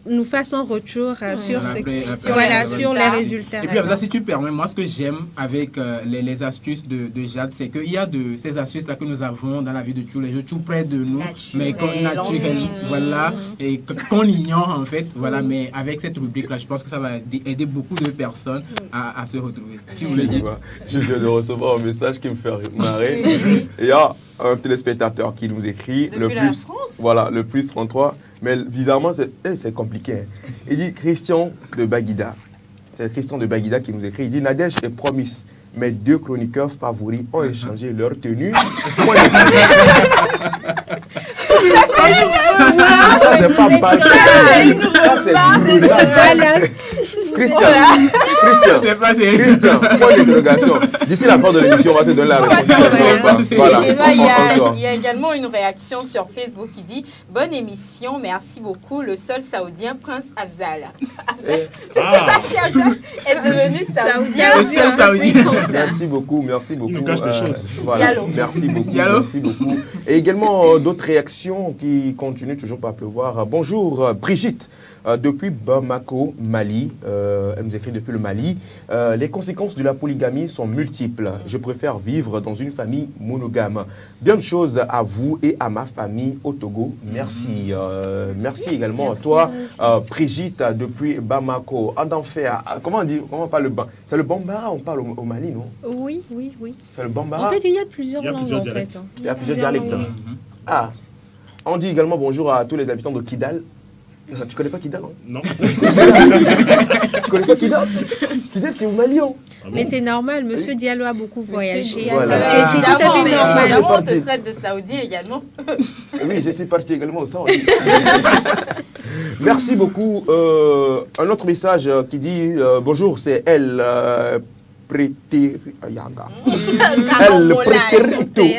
nous fasse un retour sur, sur les résultats.
Et puis, Abza, si tu permets, moi, ce que j'aime avec les astuces de Jade, c'est qu'il y a de ces astuces-là que nous avons dans la vie de tous les jours, tout près de nous, mais naturelles, voilà, et qu'on ignore, en fait, voilà, mais avec cette rubrique-là, je pense que ça va aider beaucoup de personnes à se retrouver.
Tu vois, je viens de recevoir un message qui me fait marrer. Et il y a un téléspectateur qui nous écrit
Depuis la France.
Voilà, le plus 33. Mais bizarrement, c'est compliqué. Hein. Il dit Christian de Baguida. C'est Christian de Baguida qui nous écrit. Il dit Nadège et Promis, mes 2 chroniqueurs favoris ont échangé leur tenue. Ça, c'est pas mal. Ça, c'est
Voilà.
Christian,
C'est pas sérieux.
Christian, point d'interrogation. D'ici la fin de l'émission, on va te donner la réponse. Voilà.
Et là,
On-
il y a également une réaction sur Facebook qui dit « Bonne émission, merci beaucoup, le seul saoudien, Prince Afzal. » Je ne sais pas si Afzal est devenu saoudien.
Le seul saoudien.
Oui, comme ça.
Merci beaucoup, merci beaucoup.
Il nous cache des choses.
Voilà.
Diallo.
Merci beaucoup,
Diallo.
merci beaucoup. Et également d'autres réactions qui continuent toujours par pleuvoir. Bonjour Brigitte, depuis Bamako, Mali. Elle nous écrit depuis le Mali. Les conséquences de la polygamie sont multiples. Je préfère vivre dans une famille monogame. Bien de choses à vous et à ma famille au Togo. Merci. Merci également à toi, Brigitte, depuis Bamako. En enfer. Comment on dit, comment on parle le Bambara? C'est le Bambara, on parle au Mali, non?
Oui, oui, oui.
C'est le Bambara.
En fait, il y a plusieurs
Il y a
langues.
plusieurs
en fait,
dialectes.
hein.
Il y a plusieurs dialectes.
langues.
Ah, on dit également bonjour à tous les habitants de Kidal. Tu connais pas Kidal, non?
Non.
Tu connais pas Kidal? Kidal, c'est au Mali, hein.
Ah bon?
Mais c'est normal, Monsieur Diallo a beaucoup voyagé.
Voilà.
C'est tout à fait
Mais
normal.
évidemment, on te
parti.
traite de saoudien également.
Oui, je suis parti également au Saoudi. Merci beaucoup. Un autre message qui dit bonjour, c'est elle.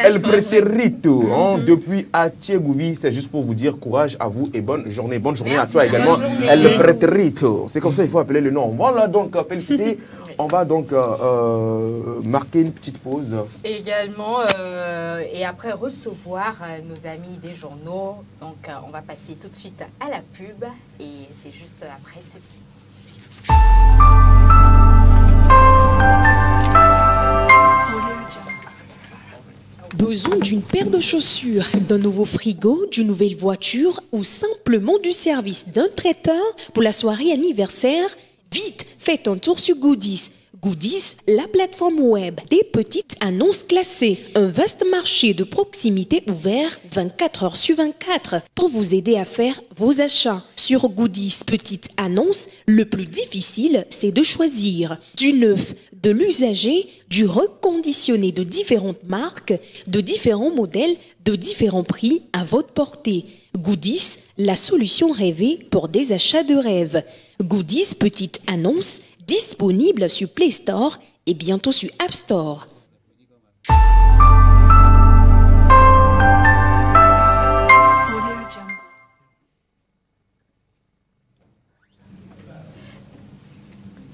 El Preterito, hein, depuis Atiegoui. C'est juste pour vous dire courage à vous et bonne journée. Bonne journée
Merci,
à toi également.
bonne journée.
El Preterito. C'est comme ça, il faut appeler le nom. Voilà, donc, féliciter. On va donc marquer une petite pause.
Et également, et après recevoir nos amis des journaux. Donc, on va passer tout de suite à la pub. Et c'est juste après ceci.
Besoin d'une paire de chaussures, d'un nouveau frigo, d'une nouvelle voiture ou simplement du service d'un traiteur pour la soirée anniversaire? Vite, faites un tour sur Goodies. Goodies, la plateforme web des petites annonces classées. Un vaste marché de proximité ouvert 24 heures sur 24 pour vous aider à faire vos achats. Sur Goodies Petites Annonces, le plus difficile, c'est de choisir du neuf, de l'usager, du reconditionné de différentes marques, de différents modèles, de différents prix à votre portée. Goodies, la solution rêvée pour des achats de rêve. Goodies Petites Annonces, disponible sur Play Store et bientôt sur App Store.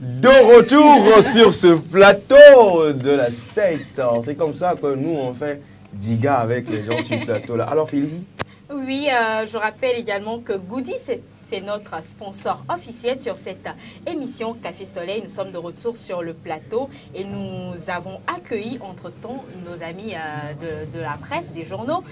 De retour sur ce plateau de la secte. C'est comme ça que nous, on fait diga avec les gens sur le plateau. Là. Alors, Félicie?
Oui, je rappelle également que Goodies est c'est notre sponsor officiel sur cette émission Café Soleil. Nous sommes de retour sur le plateau et nous avons accueilli entre-temps nos amis de la presse, des journaux.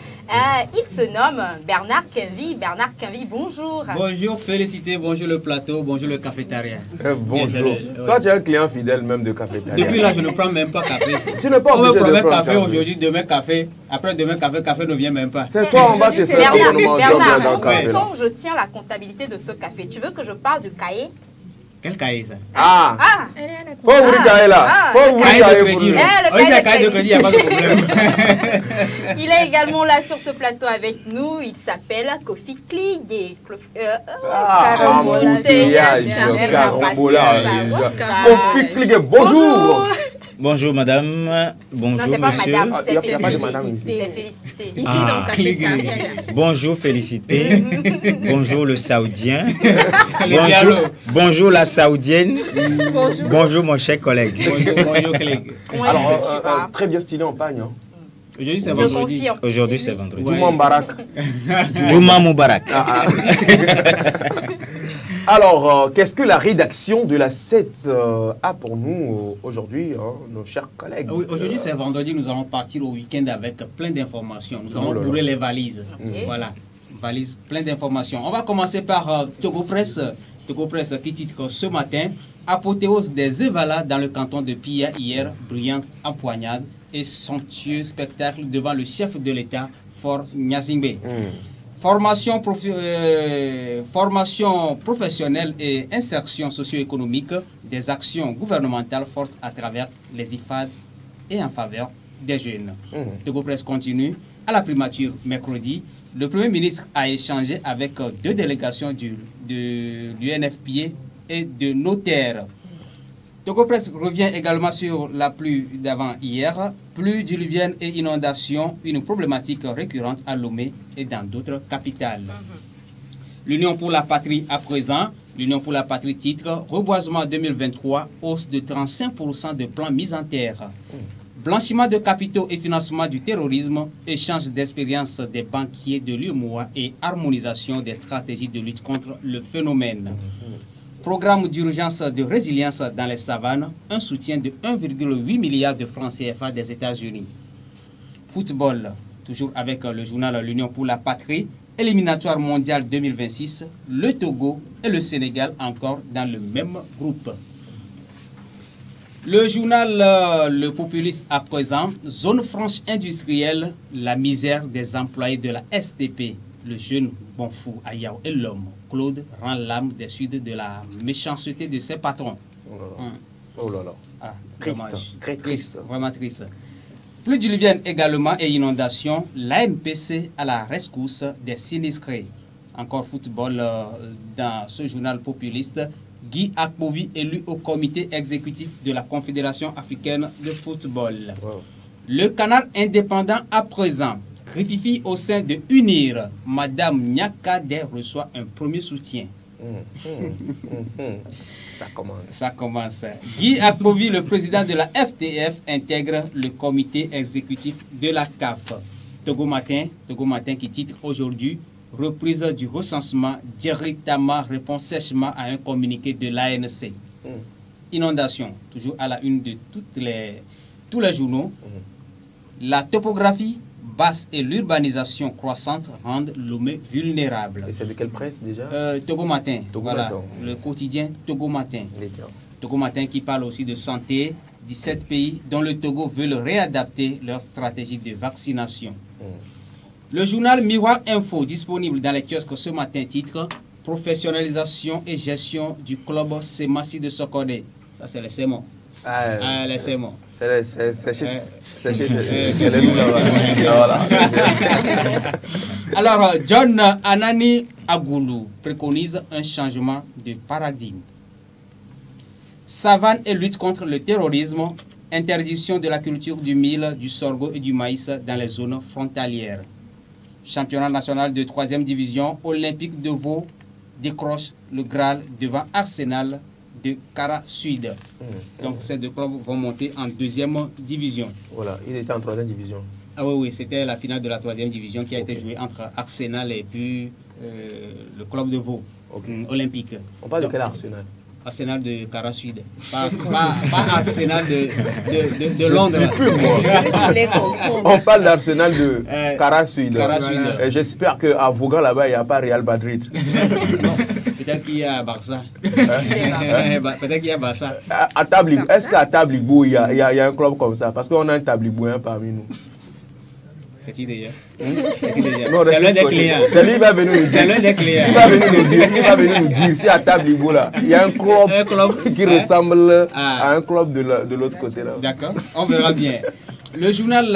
Il se nomme Bernard Quinvy. Bernard Quinvy, bonjour.
Bonjour, félicité, bonjour le plateau, bonjour le cafétéria.
Bonjour. Toi, tu es un client fidèle même de cafétéria.
Depuis là, je ne prends même pas café.
Tu n'es pas obligé de prendre
café aujourd'hui, demain café, après demain café ne vient même pas.
C'est toi, on va te faire
Bernard, tant je tiens la comptabilité de ce café. Tu veux que je parle du cahier?
Quel cahier ça?
Faut ouvrir le cahier là. Faut ouvrir le cahier pour lui.
Le
cahier de crédit, il n'y a pas de problème.
Il est également là sur ce plateau avec nous. Il s'appelle Kofi Klige.
Kofi Klige, bonjour.
Bonjour madame, bonjour
non, c'est pas
monsieur.
Madame, c'est
Félicité.
C'est Félicité.
Ici, dans Cafétéria.
Bonjour Félicité, bonjour le Saoudien,
bonjour
la Saoudienne, bonjour mon cher collègue.
Bonjour collègue.
Alors, très bien stylé en pagne.
Aujourd'hui c'est vendredi.
Aujourd'hui c'est vendredi.
Juma Mbarak.
Juma Moubarak.
Alors, qu'est-ce que la rédaction de la 7 a pour nous aujourd'hui, nos chers collègues?
Oui, aujourd'hui c'est vendredi, nous allons partir au week-end avec plein d'informations. Nous allons bourrer les valises. Voilà, valises, plein d'informations. On va commencer par Togo Presse. Togo Presse qui titre ce matin: apothéose des Evala dans le canton de Pia hier, brillante empoignade et somptueux spectacle devant le chef de l'État, Faure Gnassingbé. Formation professionnelle et insertion socio-économique, des actions gouvernementales fortes à travers les IFAD et en faveur des jeunes. Togo Presse continue. À la primature mercredi, le Premier ministre a échangé avec deux délégations de l'UNFPA et de notaires. Togo Presse revient également sur la pluie d'avant-hier. Pluie diluvienne et inondation, une problématique récurrente à Lomé et dans d'autres capitales. L'Union pour la patrie à présent. L'Union pour la patrie titre: reboisement 2023, hausse de 35% de plans mis en terre. Blanchiment de capitaux et financement du terrorisme, échange d'expériences des banquiers de l'UMOA et harmonisation des stratégies de lutte contre le phénomène. Programme d'urgence de résilience dans les savanes, un soutien de 1,8 milliard de francs CFA des États-Unis. Football, toujours avec le journal L'Union pour la patrie, éliminatoire mondial 2026, le Togo et le Sénégal encore dans le même groupe. Le journal Le Populiste à présent, zone franche industrielle, la misère des employés de la STP. Le jeune Bonfou Ayao et l'homme Claude rend l'âme des suites de la méchanceté de ses patrons.
Oh là là.
Ah,
Triste,
dommage.
très triste.
Vraiment triste. Pluie diluvienne également et inondation, l'ANPC à la rescousse des sinistrés. Encore football dans ce journal populiste. Guy Akpovi élu au comité exécutif de la Confédération africaine de football.
Wow.
Le canard indépendant à présent. Rififi au sein de UNIR, Madame Nyakade reçoit un premier soutien.
Ça commence.
Guy Akpovi, le président de la FTF, intègre le comité exécutif de la CAF. Togo Matin qui titre aujourd'hui: reprise du recensement, directement répond sèchement à un communiqué de l'ANC. Inondation, toujours à la une de tous les journaux. La topographie basse et l'urbanisation croissante rendent Lomé vulnérable.
Et c'est de quelle presse déjà?
Togo Matin.
Togo
Voilà,
Matin.
le quotidien Togo Matin.
D'accord.
Togo Matin qui parle aussi de santé. 17 pays dont le Togo veulent réadapter leur stratégie de vaccination. Le journal Miroir Info, disponible dans les kiosques ce matin, titre: professionnalisation et gestion du club Semassi de Sokodé. Ça, c'est le Sémon. Les Sémon.
C'est chez nous là-bas.
Alors, John Anani Agoulou préconise un changement de paradigme. Savane et lutte contre le terrorisme, interdiction de la culture du mil, du sorgho et du maïs dans les zones frontalières. Championnat national de 3e division, Olympique de Vaud décroche le Graal devant Arsenal de Kara Sud. Donc ces deux clubs vont monter en 2e division.
Voilà, il était en 3e division.
Ah oui, c'était la finale de la 3e division qui a été jouée entre Arsenal et puis le club de Vaud. olympique.
On parle de quel Arsenal?
Arsenal de Cara Sud. Pas Arsenal de Londres.
On parle d'Arsenal de Cara Sud.
Voilà.
Et j'espère qu'à Vaughan, là-bas, il n'y a pas Real Madrid.
Peut-être qu'il y a Barça. Peut-être qu'il y a Barça.
À Tabligbo, est-ce qu'à Tabligbo, il y a un club comme ça? Parce qu'on a un Tabligboien parmi nous.
C'est qui déjà?
C'est
l'un des clients.
C'est lui qui va venir nous dire.
C'est l'un des clients.
Il va venir nous dire si à Tabligbo, là, il y a un club qui ressemble à un club de l'autre côté. Là.
D'accord, on verra bien. Le journal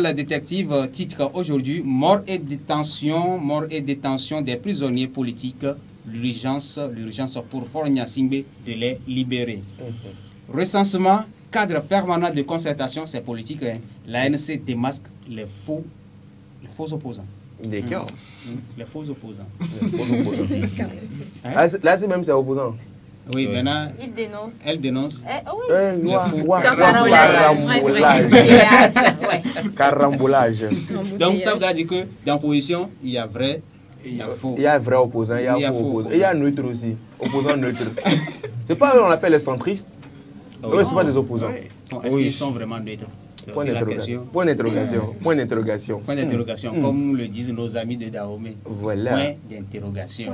La Détective titre aujourd'hui mort et détention des prisonniers politiques, l'urgence pour Faure Gnassingbé de les libérer. Recensement, cadre permanent de concertation, c'est politique. Hein. L'ANC démasque les faux opposants.
D'accord.
Les faux opposants.
Là, c'est même ses opposants.
Oui, maintenant,
il dénonce.
Elle dénonce.
Carambolage.
Donc, ça veut dire que dans l'opposition, il y a vrai, il y a faux.
Il y a vrai opposant, il y a faux opposant. Et il y a neutre aussi. Opposant neutre. C'est pas eux, on appelle les centristes. Oui, c'est pas des opposants.
Bon, est-ce qu'ils sont vraiment neutres?
Point d'interrogation.
Comme le disent nos amis de Dahomey.
Voilà.
Point d'interrogation.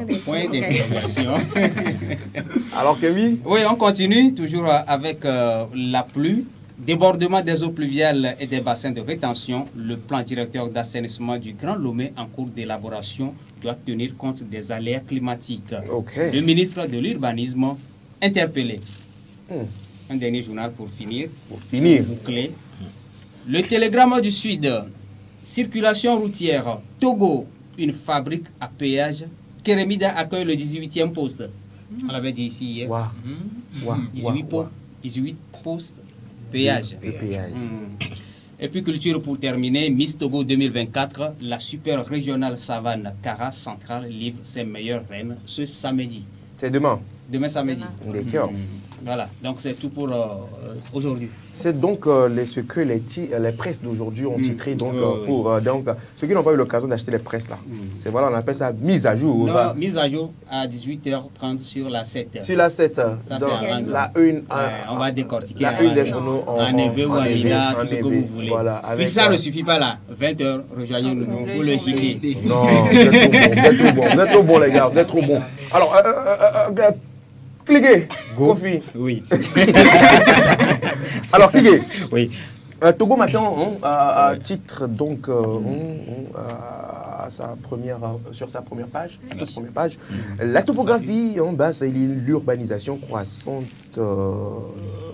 Alors Kevin?
Oui, on continue toujours avec la pluie. Débordement des eaux pluviales et des bassins de rétention. Le plan directeur d'assainissement du Grand Lomé en cours d'élaboration doit tenir compte des aléas climatiques.
Okay.
Le ministre de l'Urbanisme interpellé. Un dernier journal pour finir. Boucler. Le Télégramme du Sud. Circulation routière. Togo, une fabrique à péage. Kérémida accueille le 18e poste. On l'avait dit ici hier. 18 postes péage. Et puis culture pour terminer. Miss Togo 2024. La super régionale savane Cara Centrale livre ses meilleures reines ce samedi.
C'est demain.
Demain samedi.
D'accord.
Voilà, donc c'est tout pour aujourd'hui.
C'est donc ce que les presses d'aujourd'hui ont titré donc, pour donc, ceux qui n'ont pas eu l'occasion d'acheter les presses là. C'est voilà, on appelle ça mise à jour.
Non, mise à jour à 18h30 sur la 7.
Sur la 7.
Ça c'est
la une.
On va décortiquer
la une des journaux
en EV ou en Mina, tout ce que vous voulez.
Voilà,
puis ça ne suffit pas là. 20h, rejoignez-nous pour le JT.
Non, vous êtes trop bon les gars, vous êtes trop bon. Alors, cliquez, Kofi.
Oui.
Alors, cliquez.
Oui.
Togo Matin titre donc sur sa première page, toute première page, la topographie en basse et l'urbanisation croissante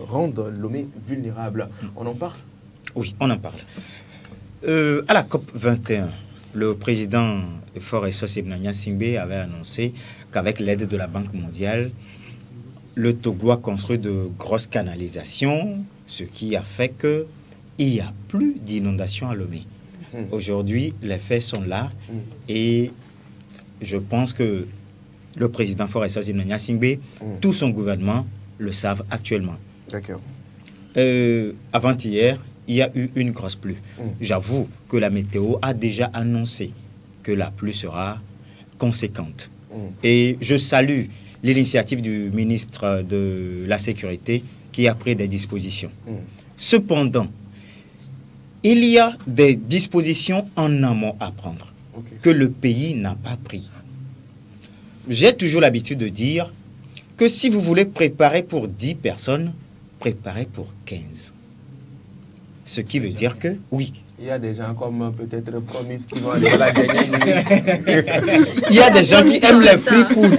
rendent Lomé vulnérable. On en parle?
Oui, on en parle. À la COP 21, le président de Faure Gnassingbé avait annoncé qu'avec l'aide de la Banque mondiale, le Togo a construit de grosses canalisations, ce qui a fait qu'il n'y a plus d'inondations à Lomé. Aujourd'hui, les faits sont là et je pense que le président Faure Gnassingbé, tout son gouvernement le savent actuellement.
D'accord.
Avant-hier, il y a eu une grosse pluie. J'avoue que la météo a déjà annoncé que la pluie sera conséquente. Et je salue l'initiative du ministre de la Sécurité qui a pris des dispositions. Cependant, il y a des dispositions en amont à prendre que le pays n'a pas pris. J'ai toujours l'habitude de dire que si vous voulez préparer pour 10 personnes, préparez pour 15. Ce qui veut dire que, oui.
Il y a des gens comme peut-être promis qui vont aller à la dernière minute.
Il y a des gens qui aiment les free food.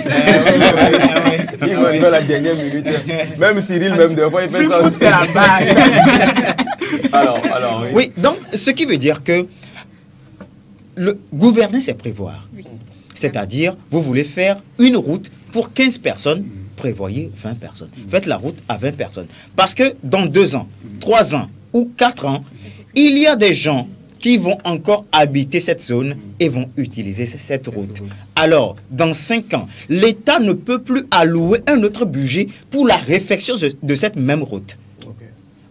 Ils vont arriver à la dernière minute. Même Cyril, même des fois, il fait ça.
C'est la base.
Alors,
oui, donc ce qui veut dire que le gouverner, c'est prévoir. C'est-à-dire, vous voulez faire une route pour 15 personnes, prévoyez 20 personnes. Faites la route à 20 personnes. Parce que dans 2 ans, 3 ans ou 4 ans, il y a des gens qui vont encore habiter cette zone et vont utiliser cette route. Alors, dans 5 ans, l'État ne peut plus allouer un autre budget pour la réfection de cette même route.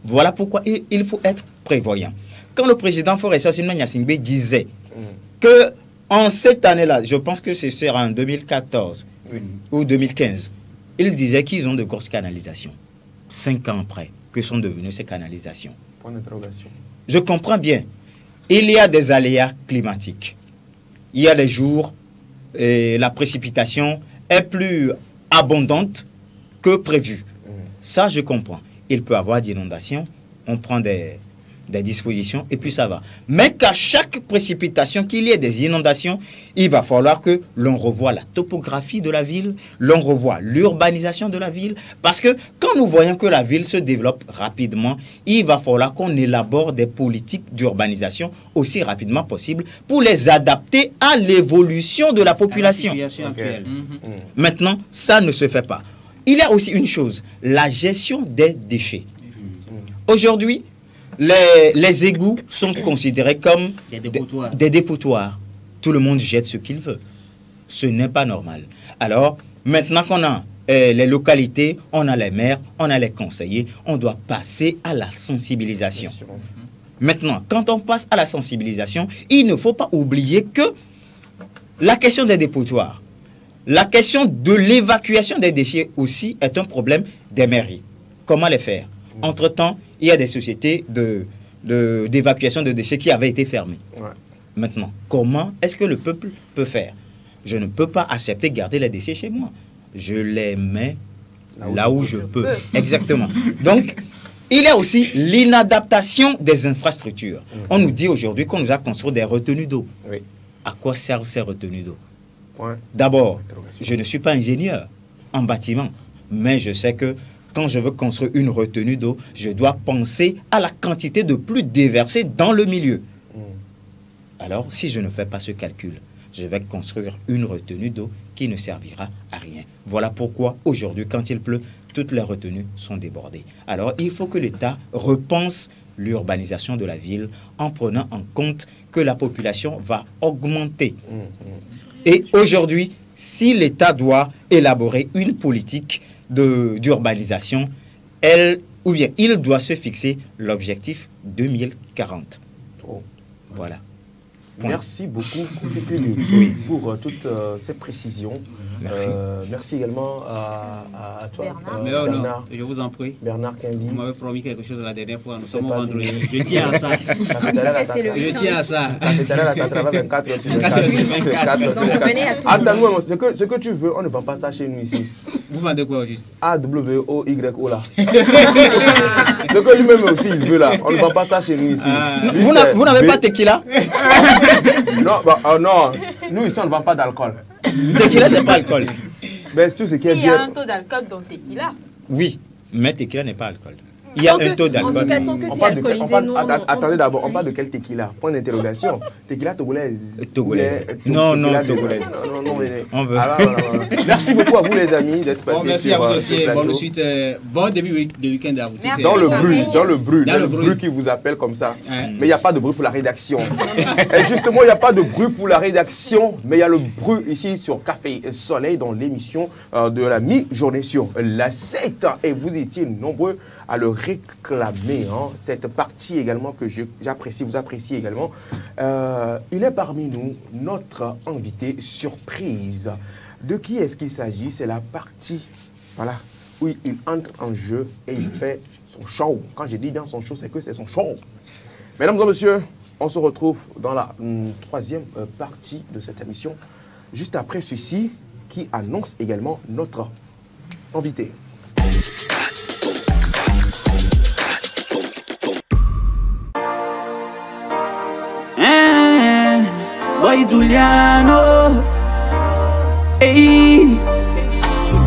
Voilà pourquoi il faut être prévoyant. Quand le président Faure Gnassingbé disait que En cette année-là, je pense que ce sera en 2014 ou 2015, ils disaient qu'ils ont de grosses canalisations. 5 ans après, que sont devenues ces canalisations?
Point d'interrogation.
Je comprends bien. Il y a des aléas climatiques. Il y a des jours, la précipitation est plus abondante que prévu. Ça, je comprends. Il peut y avoir d'inondations. On prend des dispositions et puis ça va. Mais qu'à chaque précipitation, qu'il y ait des inondations, il va falloir que l'on revoie la topographie de la ville, l'on revoie l'urbanisation de la ville. Parce que quand nous voyons que la ville se développe rapidement, il va falloir qu'on élabore des politiques d'urbanisation aussi rapidement possible pour les adapter à l'évolution de la population.
Actuelle.
Maintenant, ça ne se fait pas. Il y a aussi une chose, la gestion des déchets. Aujourd'hui, les égouts sont considérés comme des dépotoirs. Tout le monde jette ce qu'il veut. Ce n'est pas normal. Alors, maintenant qu'on a les localités, on a les maires, on a les conseillers, on doit passer à la sensibilisation. Maintenant, quand on passe à la sensibilisation, il ne faut pas oublier que la question des dépotoirs, la question de l'évacuation des déchets aussi est un problème des mairies. Comment les faire? Entre-temps, il y a des sociétés d'évacuation de déchets qui avaient été fermées. Maintenant, comment est-ce que le peuple peut faire? Je ne peux pas accepter de garder les déchets chez moi. Je les mets là où je peux. Exactement. Donc, il y a aussi l'inadaptation des infrastructures. On nous dit aujourd'hui qu'on nous a construit des retenues d'eau. À quoi servent ces retenues d'eau? D'abord, je ne suis pas ingénieur en bâtiment, mais je sais que quand je veux construire une retenue d'eau, je dois penser à la quantité de pluie déversée dans le milieu. Alors, si je ne fais pas ce calcul, je vais construire une retenue d'eau qui ne servira à rien. Voilà pourquoi aujourd'hui, quand il pleut, toutes les retenues sont débordées. Alors, il faut que l'État repense l'urbanisation de la ville en prenant en compte que la population va augmenter. Et aujourd'hui, si l'État doit élaborer une politique d'urbanisation, il doit se fixer l'objectif 2040. Voilà.
Merci beaucoup pour toutes ces précisions.
Merci.
Merci également à toi,
Bernard. Je vous en prie.
Bernard Kimbi.
Vous m'avez promis quelque chose la dernière fois. Nous sommes au vendredi. Je tiens à ça.
Je
tiens à ça.
Ça travaille 24 heures sur 24. Attends-nous, ce que tu veux, on ne vend pas ça chez nous ici.
Vous vendez quoi au juste?
A-W-O-Y-O là. Ce que lui-même aussi il veut là. On ne vend pas ça chez nous ici.
Vous n'avez pas tequila?
Non, nous ici on ne vend pas d'alcool.
Tequila, c'est pas alcool.
Mais tout ce qui est
S'il y a un taux d'alcool dans tequila.
Oui, mais tequila n'est pas alcool. Il y a un taux d'alcool.
En tout cas, tant que c'est alcoolisé, nous...
Attendez d'abord, on parle de quel tequila? Point d'interrogation. Tequila togolaise.
Non, togolaise.
Non,
on veut.
Merci beaucoup à vous les amis d'être passés.
Merci à vous aussi. Bonne suite. Bon début de week-end à vous.
Dans le bruit qui vous appelle comme ça. Mais il n'y a pas de bruit pour la rédaction. Et justement, il n'y a pas de bruit pour la rédaction, mais il y a le bruit ici sur Café Soleil dans l'émission de la mi-journée sur la 7. Et vous étiez nombreux à le réclamer, cette partie également que j'apprécie, vous appréciez également. Il est parmi nous notre invité surprise. De qui est-ce qu'il s'agit? C'est la partie, voilà, où il entre en jeu et il fait son show. Quand je dis bien son show, c'est que c'est son show. Mesdames et messieurs, on se retrouve dans la troisième partie de cette émission, juste après ceci, qui annonce également notre invité.
Boy Giuliano, hey,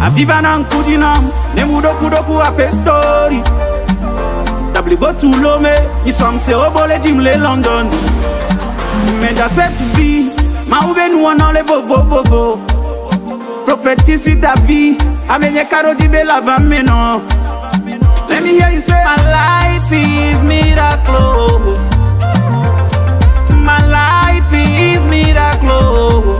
aviva nan kudinam, ne mudoku ape story. Tabli botulome, isom se obole jimle London. Mais dans cette vie, ma oube nous on enlève vovo. Prophétise sur ta vie, amenye karodi be la va maintenant. Let me hear you say, my life is miracle. My life is miracle.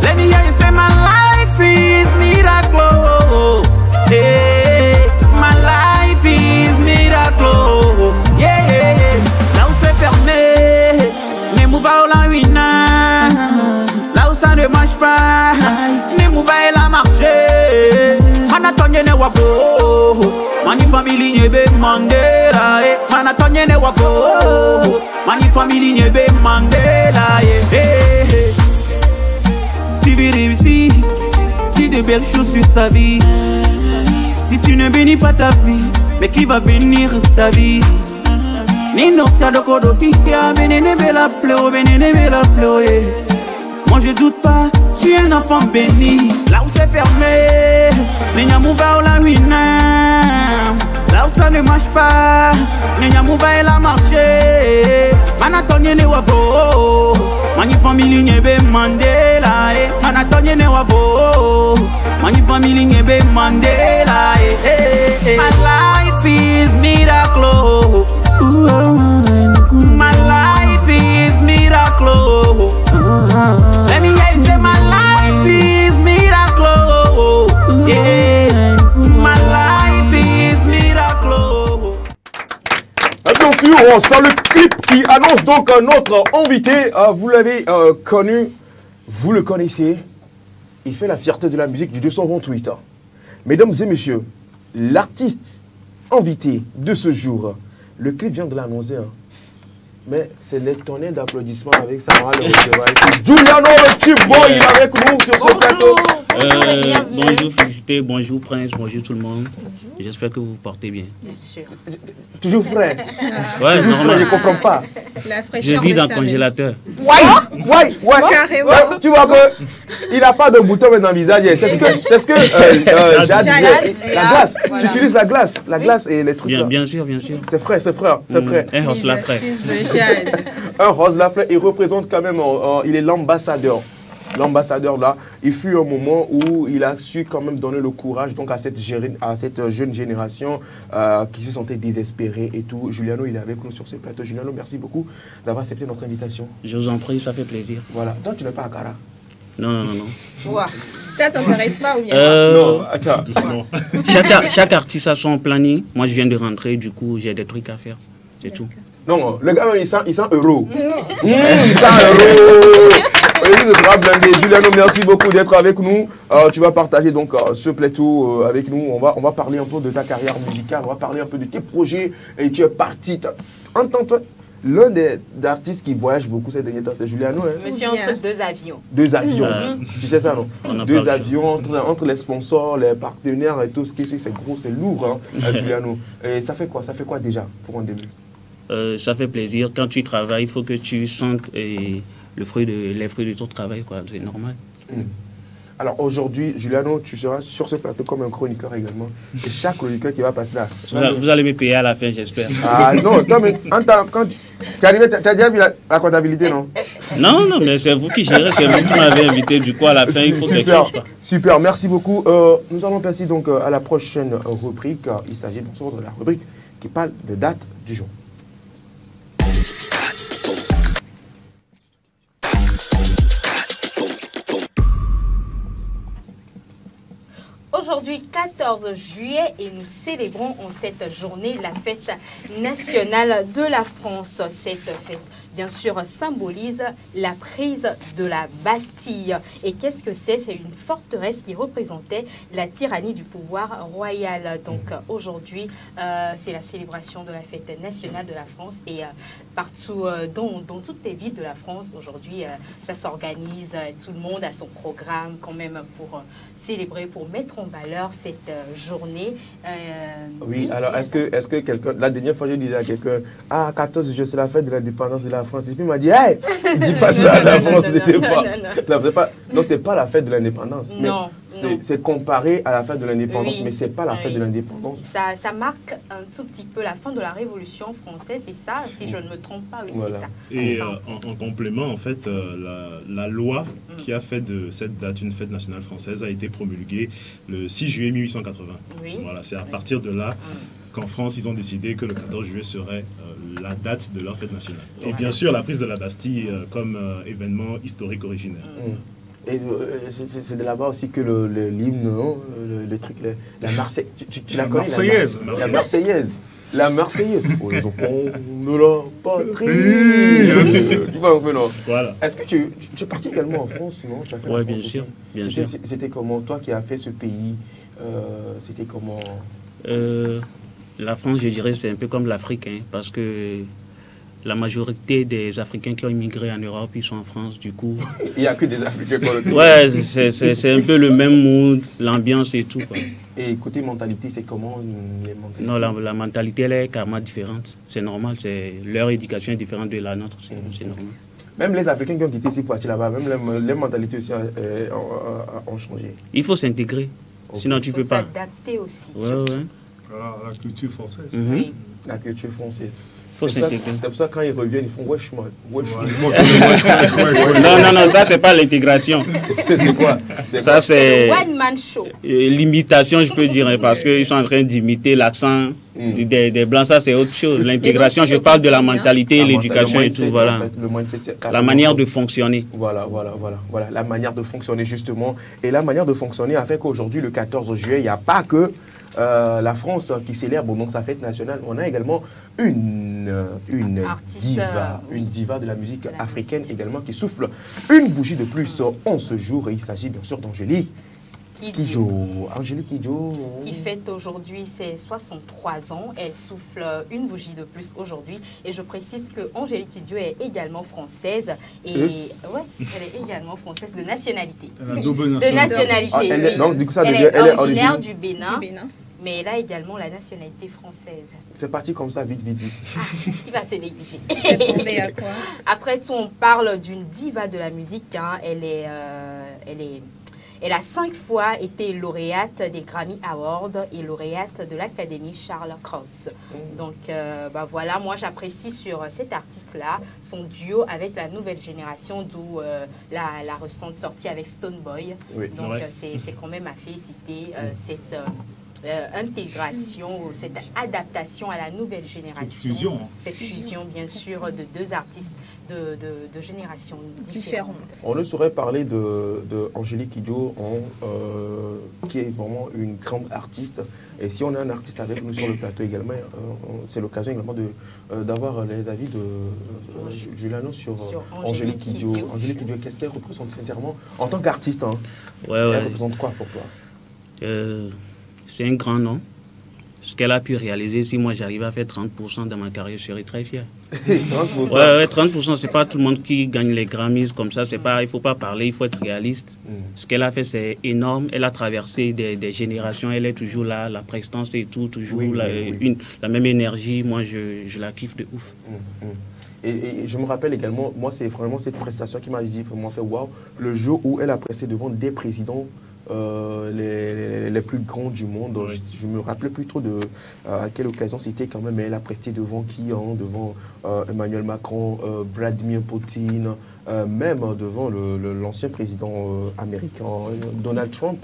Let me hear you say, my life is miracle. Hey, my life is miracle. Yeah, là où c'est fermé, mais mouva au la wina. family nyebe Mandela, Manatonye ne wafo, mani family nyebe Mandela, Tu veux réussir, dis de belles choses sur ta vie. Si tu ne bénis pas ta vie, mais qui va bénir ta vie? Nino Sadoko do Kika, benene bela pleo, benene bela pleo. Moi je doute pas, je suis un enfant béni. Là où c'est fermé, Nenya mouva ou la ruine. Là où ça ne marche pas, Nenya mouva et la marché. Manatonye ne wavo, mani family nyebe Mandela. Manatonye ne wavo, mani family nyebe Mandela. My life is miracle. My life is miracle. Let me hear you say my life is miracle. Yeah, my life is miracle.
Bien sûr, on sent le clip qui annonce donc notre invité. Vous l'avez connu, vous le connaissez. Il fait la fierté de la musique du 228. Mesdames et messieurs, l'artiste invité de ce jour, le clip vient de l'annoncer. Mais c'est les tonnerres d'applaudissements avec Samara le receveur. Juliano le type boy, il est avec nous sur ce plateau.
Bonjour Félicité, bonjour Prince, bonjour tout le monde. J'espère que vous vous portez bien.
Bien sûr.
Toujours frais.
Ouais, normal.
Je ne comprends pas.
Je vis dans le congélateur.
Ouais.
Carrément.
Tu vois qu'il n'a pas de bouton dans le visage. C'est ce que Jade disait. La glace. Tu utilises la glace et les trucs.
Bien sûr.
C'est frais.
Un Rose Lafray.
Un Rose Lafray, il représente quand même, il est l'ambassadeur. L'ambassadeur là, il fut un moment où il a su quand même donner le courage donc à cette jeune génération qui se sentait désespérée et tout. Juliano, il est avec nous sur ce plateau. Juliano, merci beaucoup d'avoir accepté notre invitation.
Je vous en prie, ça fait plaisir.
Voilà. Toi, tu n'es pas à Kara?
Non.
Wow. Ça t'intéresse pas ou bien
Non, attends.
Chaque artiste a son planning. Moi, je viens de rentrer, du coup, j'ai des trucs à faire. C'est tout.
Non, le gars, il sent euro. Il sent euro. Juliano, merci beaucoup d'être avec nous. Tu vas partager donc ce plateau avec nous. On va parler un peu de ta carrière musicale. On va parler un peu de tes projets. Et tu es parti. Entends-toi, l'un des artistes qui voyage beaucoup ces derniers temps, c'est Juliano. Hein?
Monsieur entre deux avions.
Deux avions. Tu sais ça, non? Deux avions entre les sponsors, les partenaires et tout ce qui suit. C'est gros, c'est lourd, hein, Juliano. Et ça fait quoi déjà pour un début?
Ça fait plaisir. Quand tu travailles, il faut que tu sentes les fruits de ton travail, quoi. C'est normal.
Alors aujourd'hui, Juliano, tu seras sur ce plateau comme un chroniqueur également. Et chaque chroniqueur qui va passer là.
Vous allez me payer à la fin, j'espère.
Ah non, toi, mais quand tu as déjà vu la comptabilité, non?
Non, mais c'est vous qui gérez, c'est vous qui m'avez invité. Du coup, à la fin, il faut quelque chose, quoi.
Super, merci beaucoup. Nous allons passer donc à la prochaine rubrique. Il s'agit bien sûr de la rubrique qui parle de date du jour.
Aujourd'hui, 14 juillet, et nous célébrons en cette journée la fête nationale de la France. Cette fête, bien sûr, symbolise la prise de la Bastille. Et qu'est-ce que c'est? C'est une forteresse qui représentait la tyrannie du pouvoir royal. Donc aujourd'hui, c'est la célébration de la fête nationale de la France. Et partout, dans toutes les villes de la France, aujourd'hui, ça s'organise. Tout le monde a son programme quand même pour célébrer, pour mettre en valeur cette journée.
Oui, alors est-ce que quelqu'un, la dernière fois je disais à quelqu'un, 14 juillet c'est la fête de l'indépendance de la France, et puis il m'a dit, hey, dis pas ça, la France n'était pas. Non, c'est pas la fête de l'indépendance.
Non.
C'est comparé à la fête de l'indépendance,
oui,
mais c'est pas la fête de l'indépendance.
Ça marque un tout petit peu la fin de la Révolution française, c'est ça, si je ne me trompe pas, oui,
voilà.
c'est ça.
Et en complément, en fait, la loi qui a fait de cette date une fête nationale française a été promulguée le 6 juillet 1880.
Oui.
Voilà, c'est à partir de là qu'en France, ils ont décidé que le 14 juillet serait la date de leur fête nationale. Et bien sûr, la prise de la Bastille comme événement historique originel.
Et c'est de là-bas aussi que l'hymne, le truc, la Marseillaise. Tu la connais, la Marseillaise. La Marseillaise. Aux enfants de la patrie. Tu vois un peu, non? Voilà. Est-ce que tu es parti également en France, non? Tu as fait
ouais, bien sûr. Bien sûr.
C'était comment? Toi qui as fait ce pays, c'était comment?
La France, je dirais, c'est un peu comme l'Afrique, hein, parce que la majorité des Africains qui ont immigré en Europe, ils sont en France, du coup.
Il n'y a que des Africains qu'on le trouve.
Ouais, c'est un peu le même mood, l'ambiance et tout, quoi.
Et côté mentalité, c'est comment les mentalités?
Non, la mentalité, elle est carrément différente. C'est normal, leur éducation est différente de la nôtre, c'est normal.
Même les Africains qui ont quitté ici pour partir là-bas, même les mentalités aussi ont changé.
Il faut s'intégrer, sinon tu ne peux pas.
Il faut s'adapter aussi.
Ouais.
La culture française.
Oui.
La culture française.
C'est
pour ça que quand ils reviennent, ils font wesh man.
Non, ça c'est pas l'intégration.
C'est quoi?
Ça c'est
one man show.
L'imitation, je peux dire, parce qu'ils sont en train d'imiter l'accent des blancs, ça c'est autre chose. L'intégration, je parle de la mentalité, l'éducation et tout, voilà. La manière de fonctionner.
Voilà, la manière de fonctionner justement. Et la manière de fonctionner a fait qu'aujourd'hui, le 14 juillet, il n'y a pas que la France qui célèbre donc sa fête nationale. On a également une diva de la musique africaine également qui souffle une bougie de plus en ce jour. Et il s'agit bien sûr d'Angélique Kidjo. Angélique Kidjo.
Qui fête aujourd'hui ses 63 ans. Elle souffle une bougie de plus aujourd'hui. Et je précise que Angélique Kidjo est également française. Et ouais, elle est également française de nationalité.
Elle a double
de nationalité.
Donc du coup, ça
elle
devient,
est originaire du Bénin. Mais elle a également la nationalité française.
C'est parti comme ça, vite.
Qui va se négliger.
À quoi?
Après tout, on parle d'une diva de la musique. Hein. Elle a 5 fois été lauréate des Grammy Awards et lauréate de l'Académie Charles Cros. Donc voilà, moi j'apprécie sur cet artiste-là son duo avec la nouvelle génération, d'où la récente sortie avec Stonebwoy. Oui, donc c'est quand même à féliciter cette intégration, cette adaptation à la nouvelle génération. Cette fusion, bien sûr, de deux artistes de générations différentes.
On ne saurait parler de Angélique Kidjo, qui est vraiment une grande artiste. Et si on a un artiste avec nous sur le plateau également, c'est l'occasion également d'avoir les avis de Juliano sur Angélique Kidjo. Angélique Kidjo, qu'est-ce qu'elle représente sincèrement en tant qu'artiste? Elle représente quoi pour toi?
C'est un grand nom. Ce qu'elle a pu réaliser, si moi j'arrive à faire 30% dans ma carrière, je serais très fier.
30%.
Ouais, 30%, c'est pas tout le monde qui gagne les Grammys comme ça. Il ne faut pas parler, il faut être réaliste. Ce qu'elle a fait, c'est énorme. Elle a traversé des générations. Elle est toujours là, la prestance et tout, toujours la même énergie. Moi, je la kiffe de ouf.
Et je me rappelle également, moi, c'est vraiment cette prestation qui m'a dit, vraiment fait waouh, le jour où elle a presté devant des présidents les plus grands du monde. Je me rappelais plus trop à quelle occasion c'était quand même, mais elle a presté devant qui? Devant Emmanuel Macron, Vladimir Poutine, même devant l'ancien président américain, Donald Trump.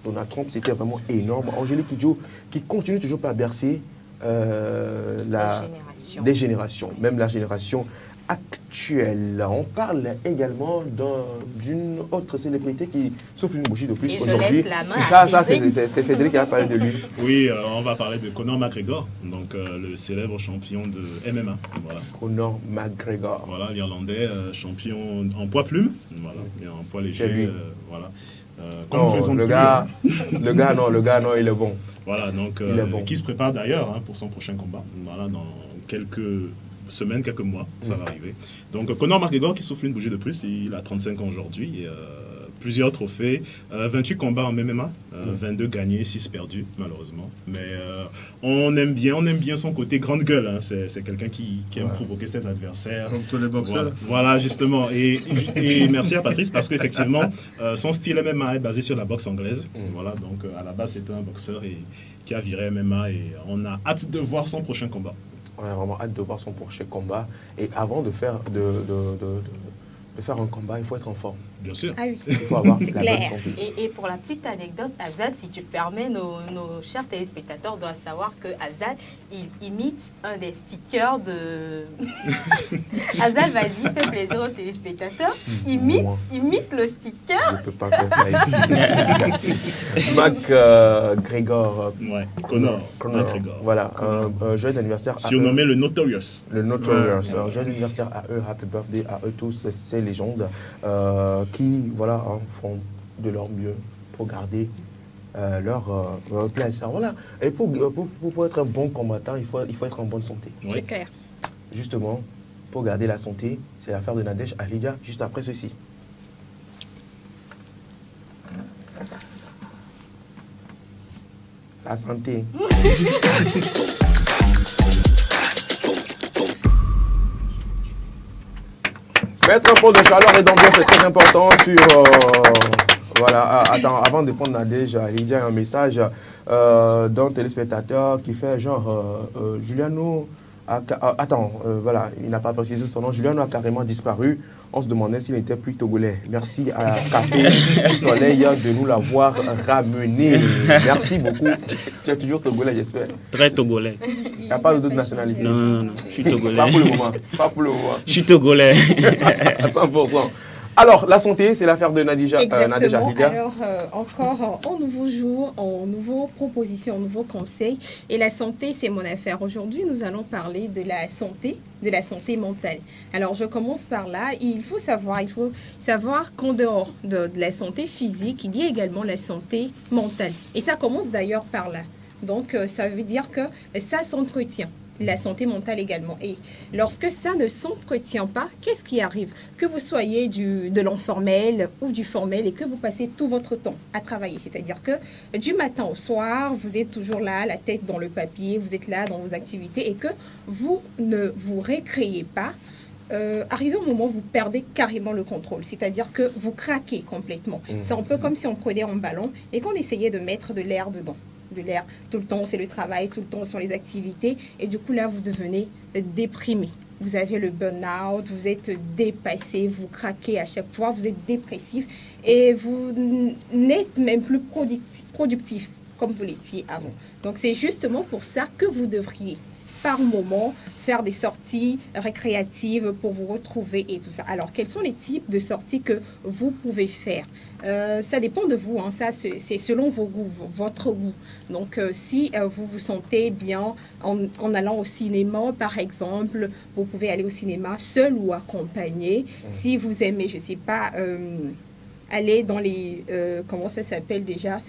Donald Trump, c'était vraiment énorme. Angélique Kidjo, qui continue toujours à bercer des générations, même la génération actuelle. On parle également d'une autre célébrité qui souffle une bougie de plus aujourd'hui. Ça c'est Cédric qui a parlé de lui.
Oui, on va parler de Conor McGregor, donc le célèbre champion de MMA. Voilà.
Conor McGregor.
Voilà, l'Irlandais, champion en poids plume, voilà, et en poids léger. Voilà.
Le gars, non, il est bon.
Voilà, donc qui se prépare d'ailleurs pour son prochain combat. Voilà, dans quelques semaines, quelques mois, ça va arriver. Donc Conor McGregor qui souffle une bougie de plus, il a 35 ans aujourd'hui. Plusieurs trophées, 28 combats en MMA, 22 gagnés, 6 perdus malheureusement. Mais on aime bien son côté grande gueule. C'est quelqu'un qui aime provoquer ses adversaires.
Comme tous les boxeurs.
Voilà justement. Et merci à Patrice parce qu'effectivement, son style MMA est basé sur la boxe anglaise. Voilà, donc à la base c'était un boxeur qui a viré MMA et on a hâte de voir son prochain combat.
On a vraiment hâte de voir son prochain combat. Et avant de faire un combat, il faut être en forme.
Bien sûr.
Ah oui.
Il faut avoir
C'est
la
clair.
bonne santé.
Et pour la petite anecdote, Afzal, si tu permets, nos chers téléspectateurs doivent savoir que Afzal, il imite un des stickers de... Afzal, vas-y, fais plaisir aux téléspectateurs. Imite le sticker.
Je ne peux pas faire ça ici. McGregor.
Ouais, Conor McGregor.
Voilà, un joyeux anniversaire à
surnommé le Notorious.
Le Notorious. Un joyeux anniversaire à eux, happy birthday à eux tous, ces légendes qui font de leur mieux pour garder leur place. Alors voilà. Et pour être un bon combattant, il faut être en bonne santé.
Oui. C'est clair.
Justement, pour garder la santé, c'est l'affaire de Nadège Alidja, juste après ceci. La santé. Mettre un pot de chaleur et d'ambiance, c'est très important sur... voilà, attends, avant de prendre Nadège Alidja, un message d'un téléspectateur qui fait genre Juliano... voilà, il n'a pas précisé son nom. Juliano a carrément disparu. On se demandait s'il n'était plus togolais. Merci à Café Soleil de nous l'avoir ramené. Merci beaucoup. Tu es toujours togolais, j'espère.
Très togolais.
Il n'y a pas d'autre nationalité.
Non. Je suis togolais.
Pas pour le moment. Pas pour le moment.
Je suis togolais.
À 100%. Alors, la santé, c'est l'affaire de Nadège Alidja.
Alors, encore en nouveau jour, en nouveau proposition, en nouveau conseil. Et la santé, c'est mon affaire. Aujourd'hui, nous allons parler de la santé mentale. Alors, je commence par là. Il faut savoir qu'en dehors de la santé physique, il y a également la santé mentale. Et ça commence d'ailleurs par là. Donc, ça veut dire que ça s'entretient. La santé mentale également. Et lorsque ça ne s'entretient pas, qu'est-ce qui arrive? Que vous soyez de l'informel ou du formel et que vous passez tout votre temps à travailler. C'est-à-dire que du matin au soir, vous êtes toujours là, la tête dans le papier, vous êtes là dans vos activités et que vous ne vous récréez pas. Arrivé au moment où vous perdez carrément le contrôle, c'est-à-dire que vous craquez complètement. C'est un peu comme si on prenait un ballon et qu'on essayait de mettre de l'air dedans. De l'air, tout le temps c'est le travail, tout le temps sont les activités et du coup là vous devenez déprimé. Vous avez le burn-out, vous êtes dépassé, vous craquez à chaque fois, vous êtes dépressif et vous n'êtes même plus productif comme vous l'étiez avant. Donc c'est justement pour ça que vous devriez par moment faire des sorties récréatives pour vous retrouver et tout ça. Alors, quels sont les types de sorties que vous pouvez faire? Ça dépend de vous, hein. Ça, c'est selon vos goûts, votre goût. Donc, si vous vous sentez bien en allant au cinéma, par exemple, vous pouvez aller au cinéma seul ou accompagné. Si vous aimez, je ne sais pas... aller dans les... comment ça s'appelle déjà?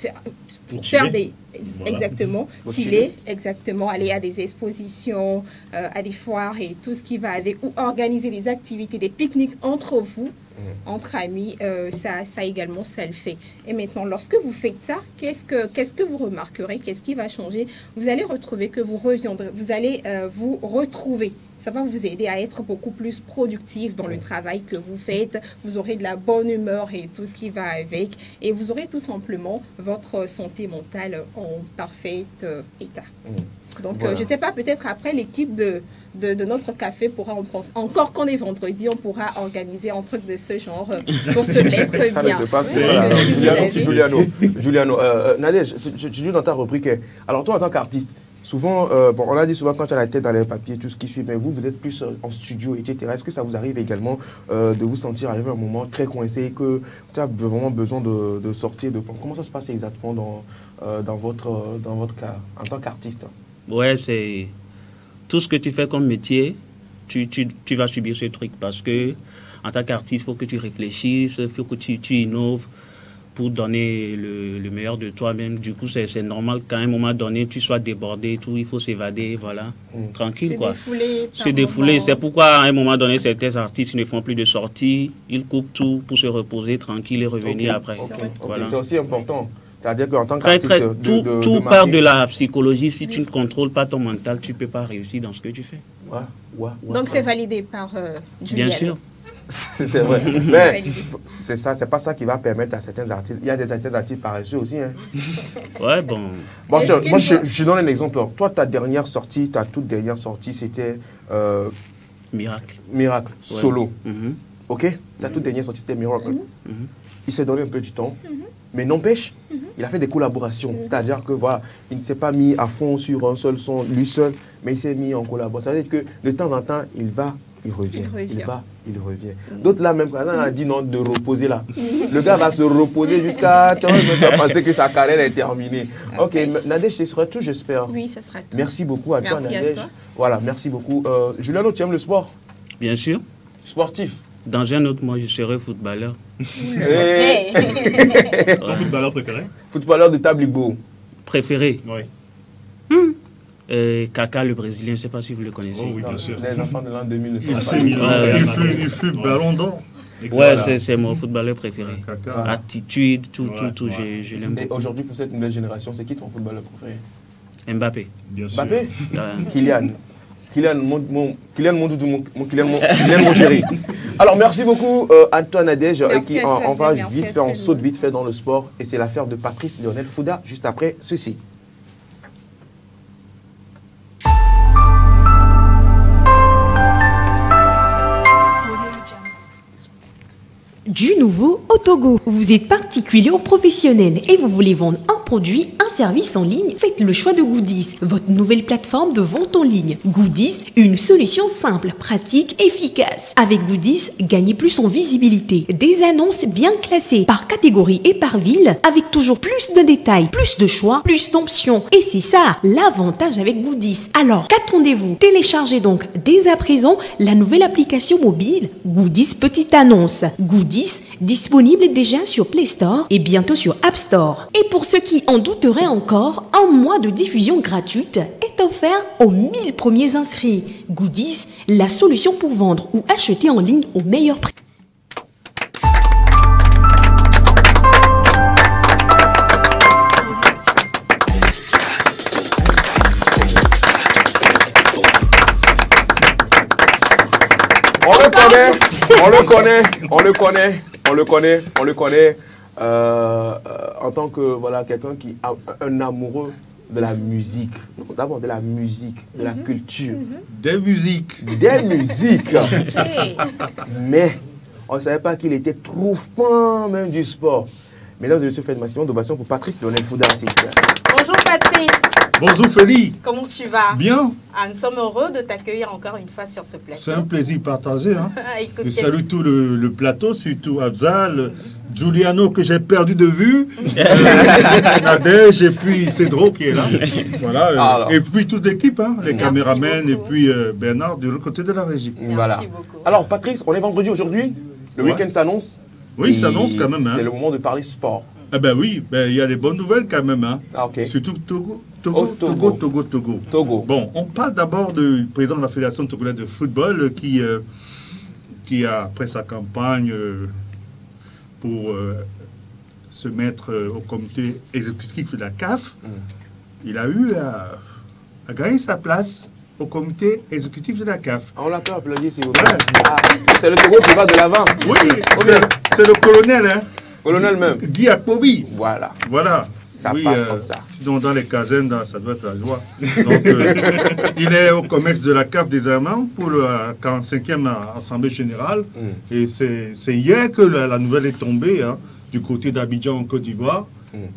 Faire des... Voilà. Exactement. Chiller, exactement. Aller à des expositions, à des foires et tout ce qui va avec. Ou organiser des activités, des pique-niques entre vous, entre amis. Ça également, ça le fait. Et maintenant, lorsque vous faites ça, qu'est-ce que vous remarquerez? Qu'est-ce qui va changer? Vous allez retrouver que vous reviendrez. Vous allez vous retrouver. Ça va vous aider à être beaucoup plus productif dans le travail que vous faites. Vous aurez de la bonne humeur et tout ce qui va avec. Et vous aurez tout simplement votre santé mentale en parfait état. Donc, voilà. Je ne sais pas, peut-être après, l'équipe de notre café pourra, on pense, encore qu'on est vendredi, on pourra organiser un truc de ce genre pour se mettre
ça
bien.
Ça ne se passe pas. Juliano, Nadège, tu dis dans ta rubrique, alors toi, en tant qu'artiste, souvent, on a dit souvent quand tu as la tête dans les papiers, tout ce qui suit, mais vous êtes plus en studio, etc. Est-ce que ça vous arrive également de vous sentir arriver à un moment très coincé et que tu as vraiment besoin de sortir Comment ça se passe exactement dans votre cas, en tant qu'artiste?
Ouais, c'est tout ce que tu fais comme métier, tu vas subir ce truc parce que en tant qu'artiste, il faut que tu réfléchisses, il faut que tu innoves pour donner le meilleur de toi-même. Du coup, c'est normal qu'à un moment donné, tu sois débordé, tout, il faut s'évader, voilà, tranquille, quoi. Se défouler. C'est pourquoi, à un moment donné, certains artistes ne font plus de sorties, ils coupent tout pour se reposer tranquille et revenir après. Voilà.
C'est aussi important. C'est-à-dire qu'en tant qu'artiste,
tout part de la psychologie. Si tu ne contrôles pas ton mental, tu ne peux pas réussir dans ce que tu fais.
Donc, c'est validé par Juliano.
Bien sûr.
C'est vrai. Mais c'est ça, c'est pas ça qui va permettre à certains artistes. Il y a des artistes paresseux aussi. Hein.
Ouais, bon.
Moi, je donne un exemple. Toi, ta toute dernière sortie, c'était...
Miracle.
Solo. OK? Ta toute dernière sortie, c'était Miracle. Il s'est donné un peu du temps. Mais n'empêche, il a fait des collaborations. C'est-à-dire que voilà, il ne s'est pas mis à fond sur un seul son, lui seul, mais il s'est mis en collaboration. Ça veut dire que de temps en temps, il revient. Il revient. D'autres là, même quand on a dit non, de reposer là. Le gars va se reposer jusqu'à... Tu vas penser que sa carrière est terminée. Ok, Nadège, ce sera tout, j'espère.
Oui, ce sera tout.
Merci beaucoup à toi, Nadège. Voilà, merci beaucoup. Juliano, tu aimes le sport?
Bien sûr.
Sportif?
Dans un autre mois, je serai footballeur.
Ton footballeur préféré?
Footballeur de Tabligo.
Préféré?
Oui.
Kaka, le Brésilien, je ne sais pas si vous le connaissez.
Oh oui, bien sûr.
Les enfants de l'an 2000 ne sont
Il fut ballon d'or.
Ouais, c'est mon footballeur préféré.
Kaka.
Attitude, tout, je l'aime
Et
beaucoup.
aujourd'hui, pour cette nouvelle génération, c'est qui ton footballeur préféré?
Mbappé.
Bien sûr.
Mbappé? Kylian, mon doudou, mon chéri. Alors, merci beaucoup, Antoine Nadège. On va vite faire, on saute vite fait dans le sport. Et c'est l'affaire de Patrice Lionel Fouda, juste après ceci.
Du nouveau au Togo. Vous êtes particulier ou professionnel et vous voulez vendre un produit, un service en ligne, faites le choix de Goodies, votre nouvelle plateforme de vente en ligne. Goodies, une solution simple, pratique, efficace. Avec Goodies, gagnez plus en visibilité. Des annonces bien classées par catégorie et par ville, avec toujours plus de détails, plus de choix, plus d'options. Et c'est ça, l'avantage avec Goodies. Alors, qu'attendez-vous? Téléchargez donc dès à présent la nouvelle application mobile Goodies Petite Annonce. Goodies, disponible déjà sur Play Store et bientôt sur App Store. Et pour ceux qui en douteraient encore, un mois de diffusion gratuite est offert aux 1000 premiers inscrits. Goodies, la solution pour vendre ou acheter en ligne au meilleur prix.
On le connaît. En tant que voilà, quelqu'un qui a un amoureux de la musique. D'abord de la musique, de la culture.
Des musiques.
Mais on ne savait pas qu'il était trop fan même du sport. Mesdames et messieurs, faites massivement d'ovation pour Patrice Lionel Fouda.
Bonjour Patrice.
Bonjour Félix.
Comment tu vas?
Bien.
Nous sommes heureux de t'accueillir encore une fois sur ce plateau.
C'est un plaisir partagé. Hein.
Écoutez,
je salue tout le plateau, surtout Afzal, Giuliano que j'ai perdu de vue, Nadège et puis Cédro qui est là. Voilà, et puis toute l'équipe, hein, les caméramens et puis Bernard de l'autre côté de la régie.
Merci beaucoup. Alors Patrice, on est vendredi aujourd'hui, le week-end s'annonce.
Oui, il s'annonce quand même. Hein.
C'est le moment de parler sport.
Eh ben oui, il y a des bonnes nouvelles quand même. Hein. Surtout Togo. Bon, on parle d'abord du président de la Fédération togolaise de football qui a, après sa campagne pour se mettre au comité exécutif de la CAF, il a eu à gagner sa place au comité exécutif de la CAF.
On l'a pas applaudi, s'il vous plaît. C'est le Togo qui va de l'avant.
Oui, c'est le colonel, hein.
Colonel même.
Guy Akpobi.
Voilà. Ça passe comme ça.
Donc dans les casernes, ça doit être la joie. Donc il est au commerce de la CAF des Amants pour la 45e Assemblée Générale. Et c'est hier que la nouvelle est tombée, hein, du côté d'Abidjan en Côte d'Ivoire.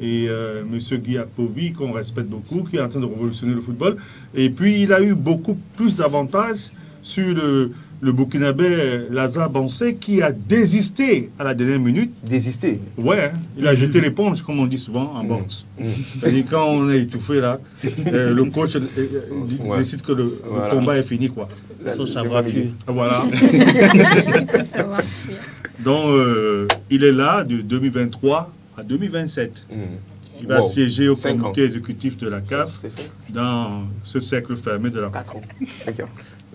Et M. Guy Akpobi, qu'on respecte beaucoup, qui est en train de révolutionner le football. Et puis il a eu beaucoup plus d'avantages sur le Burkinabé Lazare Bansé qui a désisté à la dernière minute.
Désisté? Ouais,
hein, il a jeté l'éponge, comme on dit souvent en boxe. C'est-à-dire quand on est étouffé là, le coach décide que le combat est fini, quoi.
Il faut savoir fuir.
Voilà. Donc il est là de 2023 à 2027. Il va siéger au comité exécutif de la CAF dans ce cercle fermé de la CAF.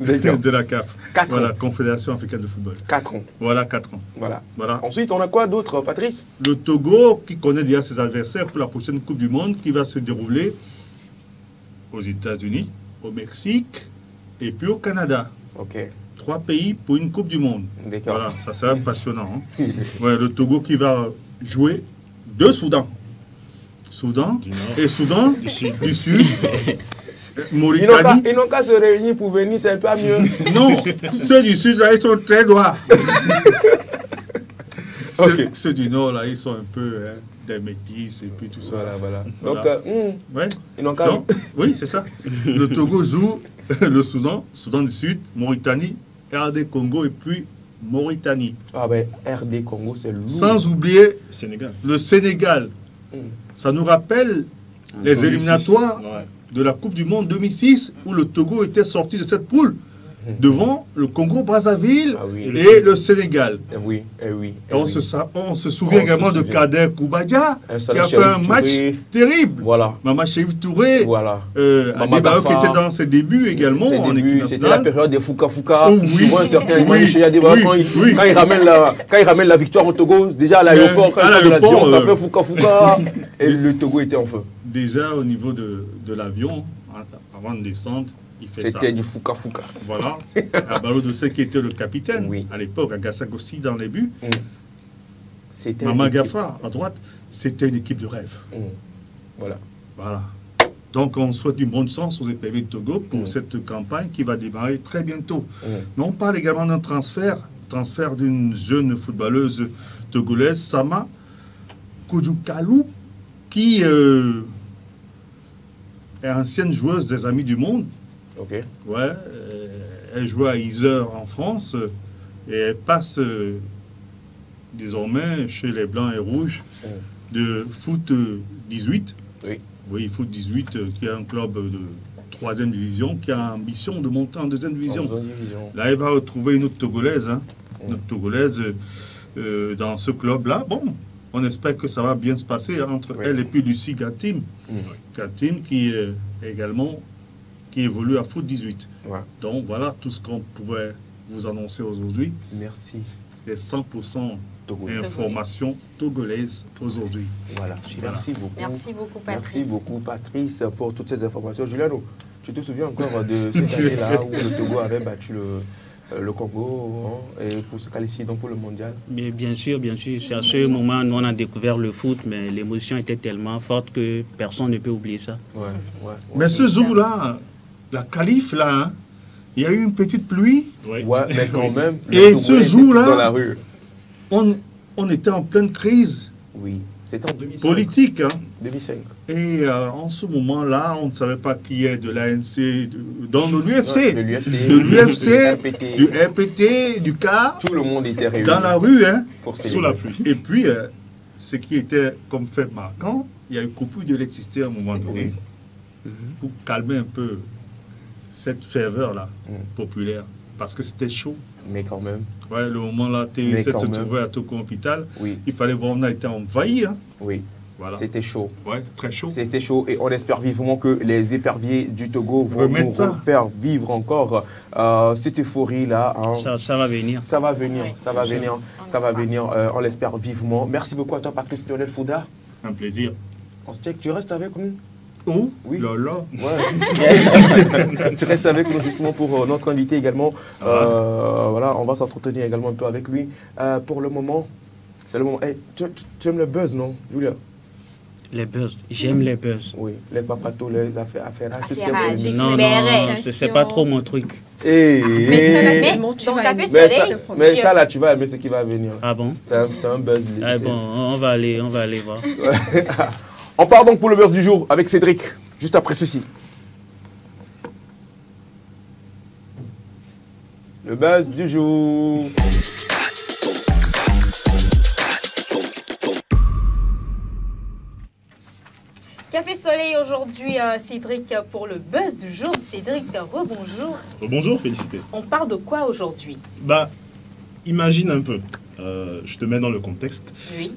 De la CAF. Voilà, Confédération africaine de football.
4 ans.
Voilà, 4 ans.
Voilà. Ensuite, on a quoi d'autre, Patrice?
Le Togo, qui connaît déjà ses adversaires pour la prochaine Coupe du Monde, qui va se dérouler aux États-Unis, au Mexique et puis au Canada. 3 pays pour une Coupe du Monde. Voilà, ça sera passionnant. Hein. Le Togo qui va jouer 2 Soudans. Soudan et Soudan du Sud. Mauritanie.
Ils n'ont qu'à se réunir pour venir, c'est pas mieux.
Non, ceux du Sud, là, ils sont très noirs. Ceux du Nord, là, ils sont un peu des métis et puis tout ça.
Voilà. Donc, ils n'ont qu'à...
Oui, c'est ça. Le Togo joue le Soudan du Sud, Mauritanie, RD Congo et puis Mauritanie.
RD Congo, c'est lourd.
Sans oublier le Sénégal. Ça nous rappelle les éliminatoires de la Coupe du Monde 2006 où le Togo était sorti de cette poule. devant le Congo-Brazzaville
Ah oui.
et le Sénégal.
Oui, oui.
Et on se souvient également de Kader Koubadia, qui a fait un match terrible.
Voilà.
Maman Chérif Touré,
Voilà.
Adébao qui était dans ses débuts également en équipe nationale.
C'était la période des Fouka.
Oh, oui.
Tu vois un certain
Oui.
quand il ramène la victoire au Togo, déjà à l'aéroport, quand il l'avion, ça fait Fouka. Et le Togo était en feu.
Déjà au niveau de l'avion, avant de descendre, il fait ça.
C'était du Fouka.
Voilà. Abalo Dossé qui était le capitaine à l'époque, à Gassak aussi dans les buts. Maman Gafra à droite, c'était une équipe de rêve.
Voilà.
Donc on souhaite une bonne chance aux EPV de Togo pour cette campagne qui va démarrer très bientôt. Mais on parle également d'un transfert d'une jeune footballeuse togolaise, Sama Koudoukalou, qui est ancienne joueuse des Amis du Monde.
Ok.
Ouais, elle jouait à Iser en France et elle passe désormais chez les Blancs et Rouges de foot 18. Oui, foot 18 qui est un club de 3e division qui a ambition de monter en 2e division. Là, elle va retrouver une autre Togolaise, dans ce club-là. Bon, on espère que ça va bien se passer entre elle et puis Lucie Gatim. Gatim qui également qui évolue à foot 18. Donc voilà tout ce qu'on pouvait vous annoncer aujourd'hui.
Merci.
Les 100% informations togolaises aujourd'hui.
Voilà. Merci beaucoup.
Merci beaucoup, Patrice.
Merci beaucoup, Patrice, pour toutes ces informations. Juliano, tu te souviens encore de cette année-là où le Togo avait battu le Congo et pour se qualifier donc pour le mondial?
Mais bien sûr. C'est à ce moment où on a découvert le foot, mais l'émotion était tellement forte que personne ne peut oublier ça.
Mais ce jour-là, la qualif, là, il y a eu une petite pluie.
Ouais, mais quand même.
Et ce jour-là, on était en pleine crise.
Oui, c'était en 2005.
Politique.
2005.
Et en ce moment-là, on ne savait pas qui est de l'ANC, dans l'UFC. De l'UFC, du RPT, du CAR.
Tout le monde était réuni.
Dans la rue,
sous la pluie.
Et puis, ce qui était comme fait marquant, il y a eu coupure d'électricité à un moment donné pour calmer un peu cette ferveur-là populaire. Parce que c'était chaud.
Mais quand même.
Ouais, le moment-là, TV7 se trouvait à Toko Hôpital. Il fallait voir, on a été envahi.
Oui.
Voilà.
C'était chaud.
Ouais, très chaud.
C'était chaud et on espère vivement que les éperviers du Togo vont nous faire vivre encore cette euphorie-là.
Ça va venir.
Ça va venir. On l'espère vivement. Merci beaucoup à toi, Patrice Lionel Fouda.
Un plaisir.
On se check, tu restes avec nous?
Oh,
oui.
Lolo.
Ouais. Tu restes avec nous justement pour notre invité également. Voilà, on va s'entretenir également un peu avec lui. Pour le moment, c'est le moment. Hey, tu aimes le buzz, non, Julia?
Les buzz, j'aime les buzz.
Oui, les papatos, les affaires, tout ce
qui est... Non, c'est pas trop mon truc.
Mais ça là, tu vas aimer ce qui va venir.
Ah bon?
C'est un buzz.
Ah bon, on va aller voir.
On part donc pour le buzz du jour avec Cédric, juste après ceci. Le buzz du jour.
Café Soleil aujourd'hui, Cédric, pour le buzz du jour. Cédric, rebonjour.
Bonjour, félicité.
On parle de quoi aujourd'hui?
Imagine un peu. Je te mets dans le contexte.
Oui.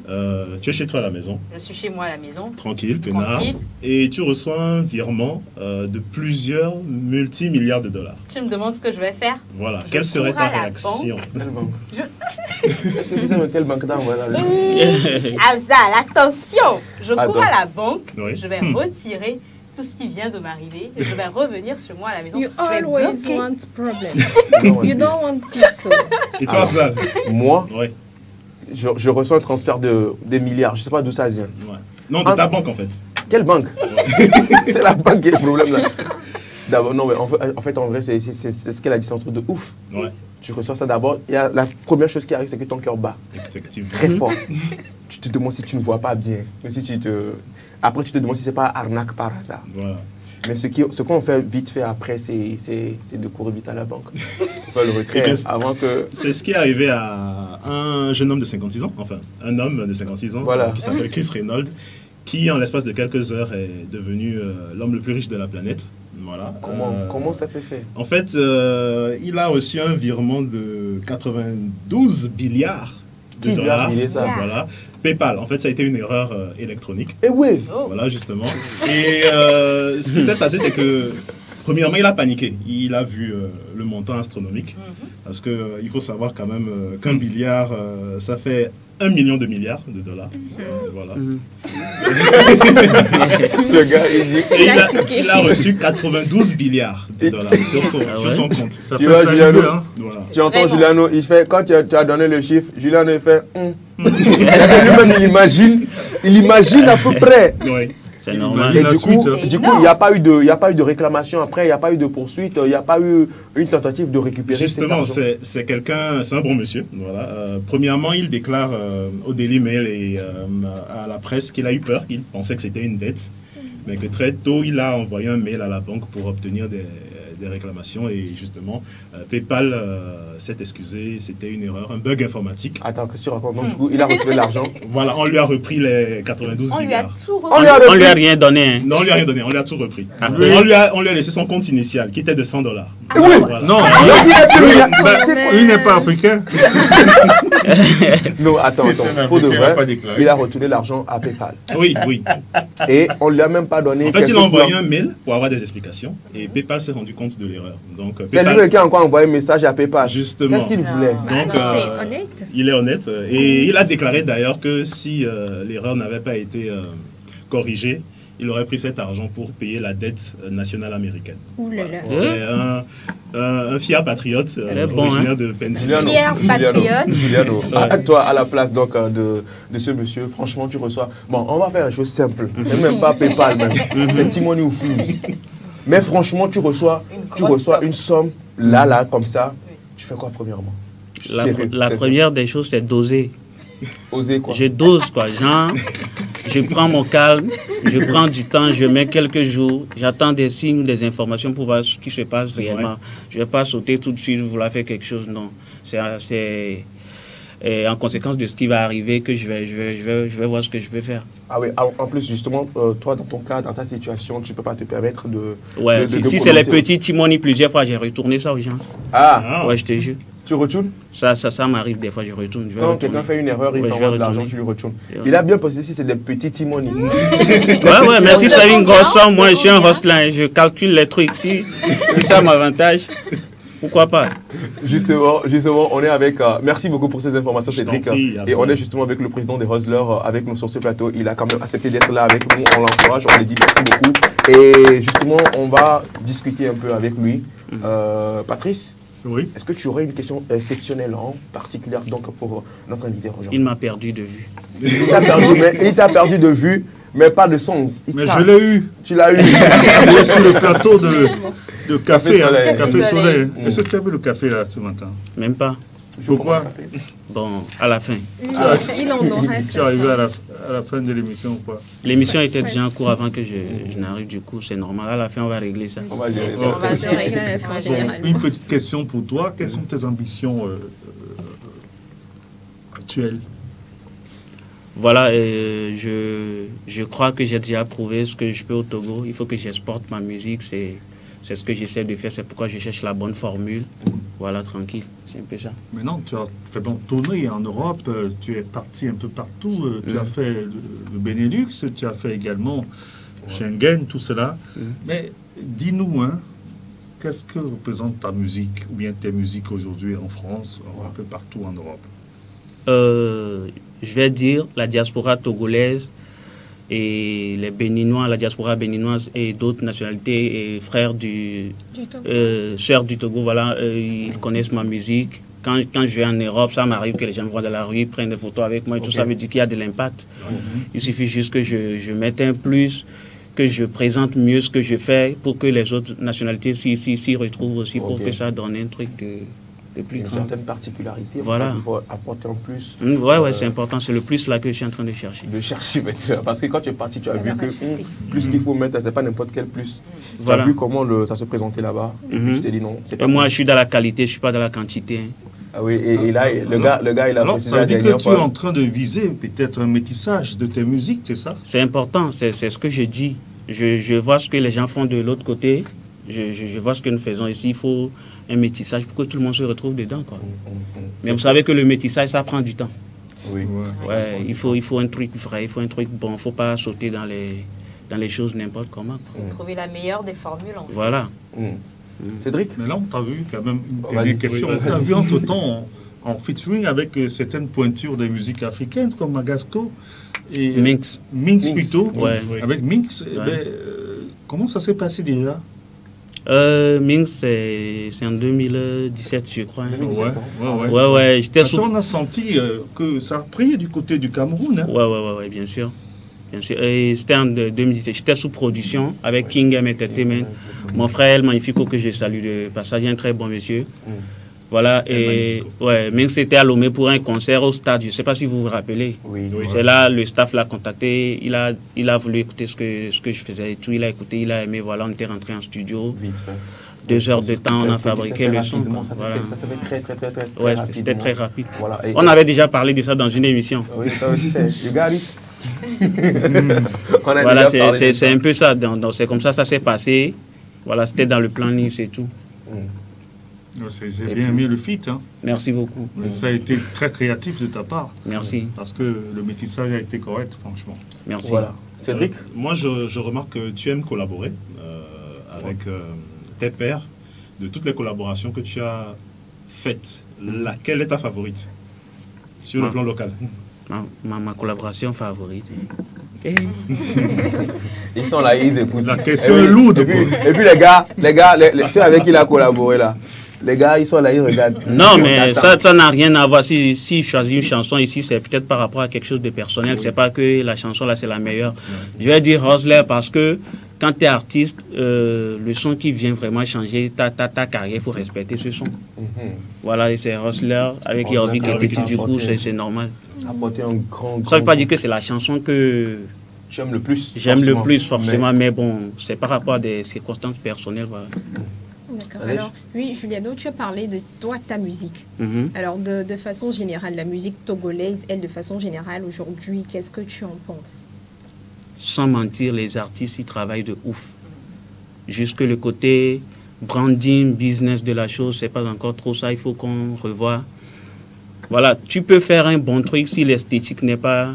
Tu es chez toi à la maison.
Je suis chez moi à la maison.
Tranquille, peinard. Et tu reçois un virement de plusieurs multimilliards de dollars.
Tu me demandes ce que je vais faire?
Voilà. Quelle serait ta réaction?
Est-ce que tu sais dans quelle banque d'envoyer?
Afzal, attention! Je cours à la banque,
oui.
Je vais retirer tout ce qui vient de m'arriver et je vais revenir chez moi à la maison.
You always want problem. You don't want peace.
Et toi, Afzal?
Moi,
ouais.
je reçois un transfert des milliards. Je ne sais pas d'où ça vient.
Ouais. Non, de ta banque en fait.
Quelle banque? C'est la banque qui est le problème là. D'abord, non, mais en fait, en vrai, c'est ce qu'elle a dit, c'est un truc de ouf.
Ouais.
Tu reçois ça d'abord, et la première chose qui arrive, c'est que ton cœur bat.
Effectivement.
Très fort. Tu te demandes si tu ne vois pas bien. Mais si après, tu te demandes si ce n'est pas arnaque par hasard.
Voilà.
Mais ce qu'on fait vite fait après, c'est de courir vite à la banque. Pour faire le retrait avant que...
C'est ce qui est arrivé à un jeune homme de 56 ans, enfin, un homme de 56 ans,
voilà.
Qui s'appelle Chris Reynolds, qui, en l'espace de quelques heures, est devenu l'homme le plus riche de la planète. Voilà.
Comment ça s'est fait?
En fait, il a reçu un virement de 92 milliards de dollars.
Qui lui a filé ça?
Voilà. PayPal, en fait, ça a été une erreur électronique.
Eh oui.
Voilà, justement. Et ce qui s'est passé, c'est que, premièrement, il a paniqué. Il a vu le montant astronomique. Parce qu'il faut savoir quand même qu'un milliard, ça fait 1 million de milliards de dollars. Voilà.
Le gars,
il a reçu 92 milliards de dollars sur son compte.
Ça
Tu
fait
vois,
ça
Juliano,
hein.
Voilà.
tu entends Juliano, il fait, quand tu as donné le chiffre, Juliano il fait lui-même il imagine à peu près.
Oui.
C'est normal.
Et
La
du
suite,
coup, il n'y a pas eu de réclamation après, il n'y a pas eu de poursuite, il n'y a pas eu une tentative de récupérer
Justement,
cet argent.
c'est un bon monsieur. Voilà. Premièrement, il déclare au Daily Mail et à la presse qu'il a eu peur, il pensait que c'était une dette, mais que très tôt, il a envoyé un mail à la banque pour obtenir des réclamations et justement, PayPal s'est excusé, c'était une erreur, un bug informatique.
Attends, qu'est-ce que tu racontes? Donc, du coup, il a retrouvé l'argent.
Voilà, on lui a repris les 92
On lui a
milliards.
tout
On lui a rien donné. Hein.
Non, on lui a rien donné, on lui a tout repris.
Oui.
On lui a laissé son compte initial qui était de $100.
Oui.
Voilà.
Non, il n'est pas africain.
Non, attends.
un
Pour de
Africain, il n'a
vrai,
pas déclaré.
il a retourné l'argent à PayPal.
Oui, oui.
Et on ne lui a même pas donné.
En fait,
quelque
il a
chose
envoyé
pour-
un mail pour avoir des explications et PayPal s'est rendu compte de l'erreur. Donc,
C'est
PayPal,
lui qui a encore envoyé un message à PayPal.
justement.
Qu'est-ce qu'il voulait?
Donc,
C'est honnête.
il est honnête et il a déclaré d'ailleurs que si l'erreur n'avait pas été corrigée, il aurait pris cet argent pour payer la dette nationale américaine.
Ouh là là.
C'est un fier patriote
Elle est bon,
originaire
hein.
de Pennsylvanie.
Fier patriote.
Juliano, à toi, à la place donc, de ce monsieur, franchement, tu reçois. Bon, on va faire la chose simple. C'est même pas PayPal, même. C'est Timoni ou Fuse. Mais franchement, tu reçois une somme, là, comme ça. Tu fais quoi, premièrement? Sérieux,
La
c'est
première des choses, c'est doser.
ça. Oser quoi?
Je dose, quoi. Genre, je prends mon calme, je prends du temps, je mets quelques jours, j'attends des signes, des informations pour voir ce qui se passe réellement.
Ouais.
Je ne vais pas sauter tout de suite, vouloir faire quelque chose, non. C'est en conséquence de ce qui va arriver que je vais voir ce que je peux faire.
Ah oui, en plus, justement, toi, dans ton cas, dans ta situation, tu ne peux pas te permettre de.
Ouais,
de
si c'est les
prononcer.
petits Timoni, plusieurs fois, j'ai retourné ça aux gens.
Ah,
Ouais, je te jure.
tu retournes?
Ça m'arrive des fois, je retourne. Je vais
Quand
retourner.
quelqu'un fait une erreur, il
Ouais, je
t'envoie
vais
de l'argent,
retourner.
tu lui retournes.
Ouais.
Il a bien posé si c'est des petits Timoni.
Ouais, mais si c'est une grosse somme, moi je suis un hostler, je calcule les trucs. Si ça m'avantage, pourquoi pas?
Justement, on est avec. Merci beaucoup pour ces informations, Cédric.
prie,
Et on est justement avec le président des Hustlers, avec nous sur ce plateau. Il a quand même accepté d'être là avec nous. On l'encourage, on lui dit merci beaucoup. Et justement, on va discuter un peu avec lui. Patrice,
Oui.
est-ce que tu aurais une question exceptionnelle en particulier donc pour notre invité
Il
aujourd'hui?
m'a perdu de vue.
Il t'a perdu de vue, mais pas de sens.
Mais je l'ai eu.
Tu l'as eu.
Il est sur le plateau de café,
Café Soleil.
Café Soleil.
Mm.
Est-ce que tu as bu le café là ce matin?
Même pas.
Pourquoi?
Bon, à la fin.
Il en aura
Tu es arrivé à la fin de l'émission ou pas?
L'émission était déjà en cours avant que je n'arrive, du coup, c'est normal. À la fin, on va régler ça.
On va gérer ça.
On va se régler à la fin,
Bon,
généralement.
une petite question pour toi. Quelles sont tes ambitions actuelles?
Voilà, je crois que j'ai déjà prouvé ce que je peux au Togo. Il faut que j'exporte ma musique, c'est ce que j'essaie de faire. C'est pourquoi je cherche la bonne formule. Voilà, tranquille, c'est un peu ça.
Maintenant, tu as fait donc tourner en Europe, tu es parti un peu partout, tu as fait le Benelux, tu as fait également Schengen, tout cela. Mais dis-nous, hein, qu'est-ce que représente ta musique, ou bien tes musiques aujourd'hui en France, un peu partout en Europe?
Je vais dire la diaspora togolaise et les Béninois, la diaspora béninoise et d'autres nationalités et frères sœurs du Togo, voilà, ils connaissent ma musique. Quand je vais en Europe, ça m'arrive que les gens me voient dans la rue, prennent des photos avec moi et tout ça veut dire qu'il y a de l'impact. Il suffit juste que je mette un plus, que je présente mieux ce que je fais pour que les autres nationalités s'y retrouvent aussi, pour que ça donne un truc de plus
Une
grand.
certaine particularité.
Voilà.
Il faut apporter en plus.
Ouais, c'est important. C'est le plus là que je suis en train de chercher.
Parce que quand tu es parti, tu as vu que plus qu'il faut mettre, c'est pas n'importe quel plus.
Voilà.
Tu as vu comment ça se présentait là-bas. Et puis je t'ai dit non.
Et moi, je suis dans la qualité, je suis pas dans la quantité. Hein.
Ah oui, et là, le gars, il a
Alors,
précisé
ça veut
la
dire
dernière
que tu es
fois.
en train de viser peut-être un métissage de tes musiques, c'est ça?
C'est important, c'est ce que je dis. Je vois ce que les gens font de l'autre côté je vois ce que nous faisons ici. Il faut un métissage pour que tout le monde se retrouve dedans, quoi. Mais vous savez que le métissage, ça prend du temps.
Oui.
Ouais, il faut un truc vrai, il faut un truc bon. Il ne faut pas sauter dans les choses n'importe comment.
Trouver la meilleure des formules. En fait.
Voilà.
Cédric?
Mais là, on t'a vu quand même une dernière question. On t'a vu entre-temps en featuring avec certaines pointures des musiques africaines comme Magasco et
Minx.
Minx plutôt.
Ouais.
Avec Minx,
Ouais.
comment ça s'est passé déjà?
Minx, c'est en 2017, je crois. Hein.
Ouais.
J'étais
Parce qu'on a senti que ça a pris du côté du Cameroun. Hein.
Ouais, bien sûr. Bien sûr. Et c'était en 2017. J'étais sous production avec King M Entertainment. Mon frère El Magnifico, que je salue de passage, un très bon monsieur. Voilà, et Minx était à Lomé pour un concert au stade. Je ne sais pas si vous vous rappelez.
Oui.
C'est là, le staff l'a contacté. Il a voulu écouter ce que je faisais et tout. Il a écouté, il a aimé. Voilà, on était rentré en studio. 2 heures de temps, on a fabriqué le son. Voilà.
Ça s'est fait très rapide.
Ouais, c'était très rapide.
Voilà.
On avait déjà parlé de ça dans une émission.
Oui, je sais. You got it.
Voilà, c'est un peu ça. C'est comme ça s'est passé. Voilà, c'était dans le planning, c'est tout.
J'ai bien aimé le feat. Hein.
Merci beaucoup.
Ça a été très créatif de ta part.
Merci.
Parce que le métissage a été correct, franchement.
Merci.
Voilà. Cédric?
Moi, je remarque que tu aimes collaborer avec tes pairs. De toutes les collaborations que tu as faites, laquelle est ta favorite sur le plan local?
Ma collaboration favorite.
Ils sont là, ils écoutent.
La question est lourde.
Et puis les gars, ceux avec qui il a collaboré là, les gars, ils sont là, ils regardent.
Non, mais ça n'a rien à voir. Si je choisis une chanson ici, c'est peut-être par rapport à quelque chose de personnel. C'est pas que la chanson là, c'est la meilleure. Je vais dire Hustler parce que quand tu es artiste, le son qui vient vraiment changer ta carrière, il faut respecter ce son. Voilà, et c'est Hustler avec Yorvik et Petit, du coup, c'est normal.
Ça a apporté un grand.
Ça ne veut pas dire que c'est la chanson que
j'aime le plus.
J'aime le plus, forcément, mais bon, c'est par rapport à des circonstances personnelles. Voilà.
D'accord. Alors, oui, Juliano, tu as parlé de toi, ta musique. Alors, de façon générale, la musique togolaise, elle, de façon générale, aujourd'hui, qu'est-ce que tu en penses?
Sans mentir, les artistes, ils travaillent de ouf. Jusque le côté branding, business de la chose, c'est pas encore trop ça, il faut qu'on revoie. Voilà, tu peux faire un bon truc si l'esthétique n'est pas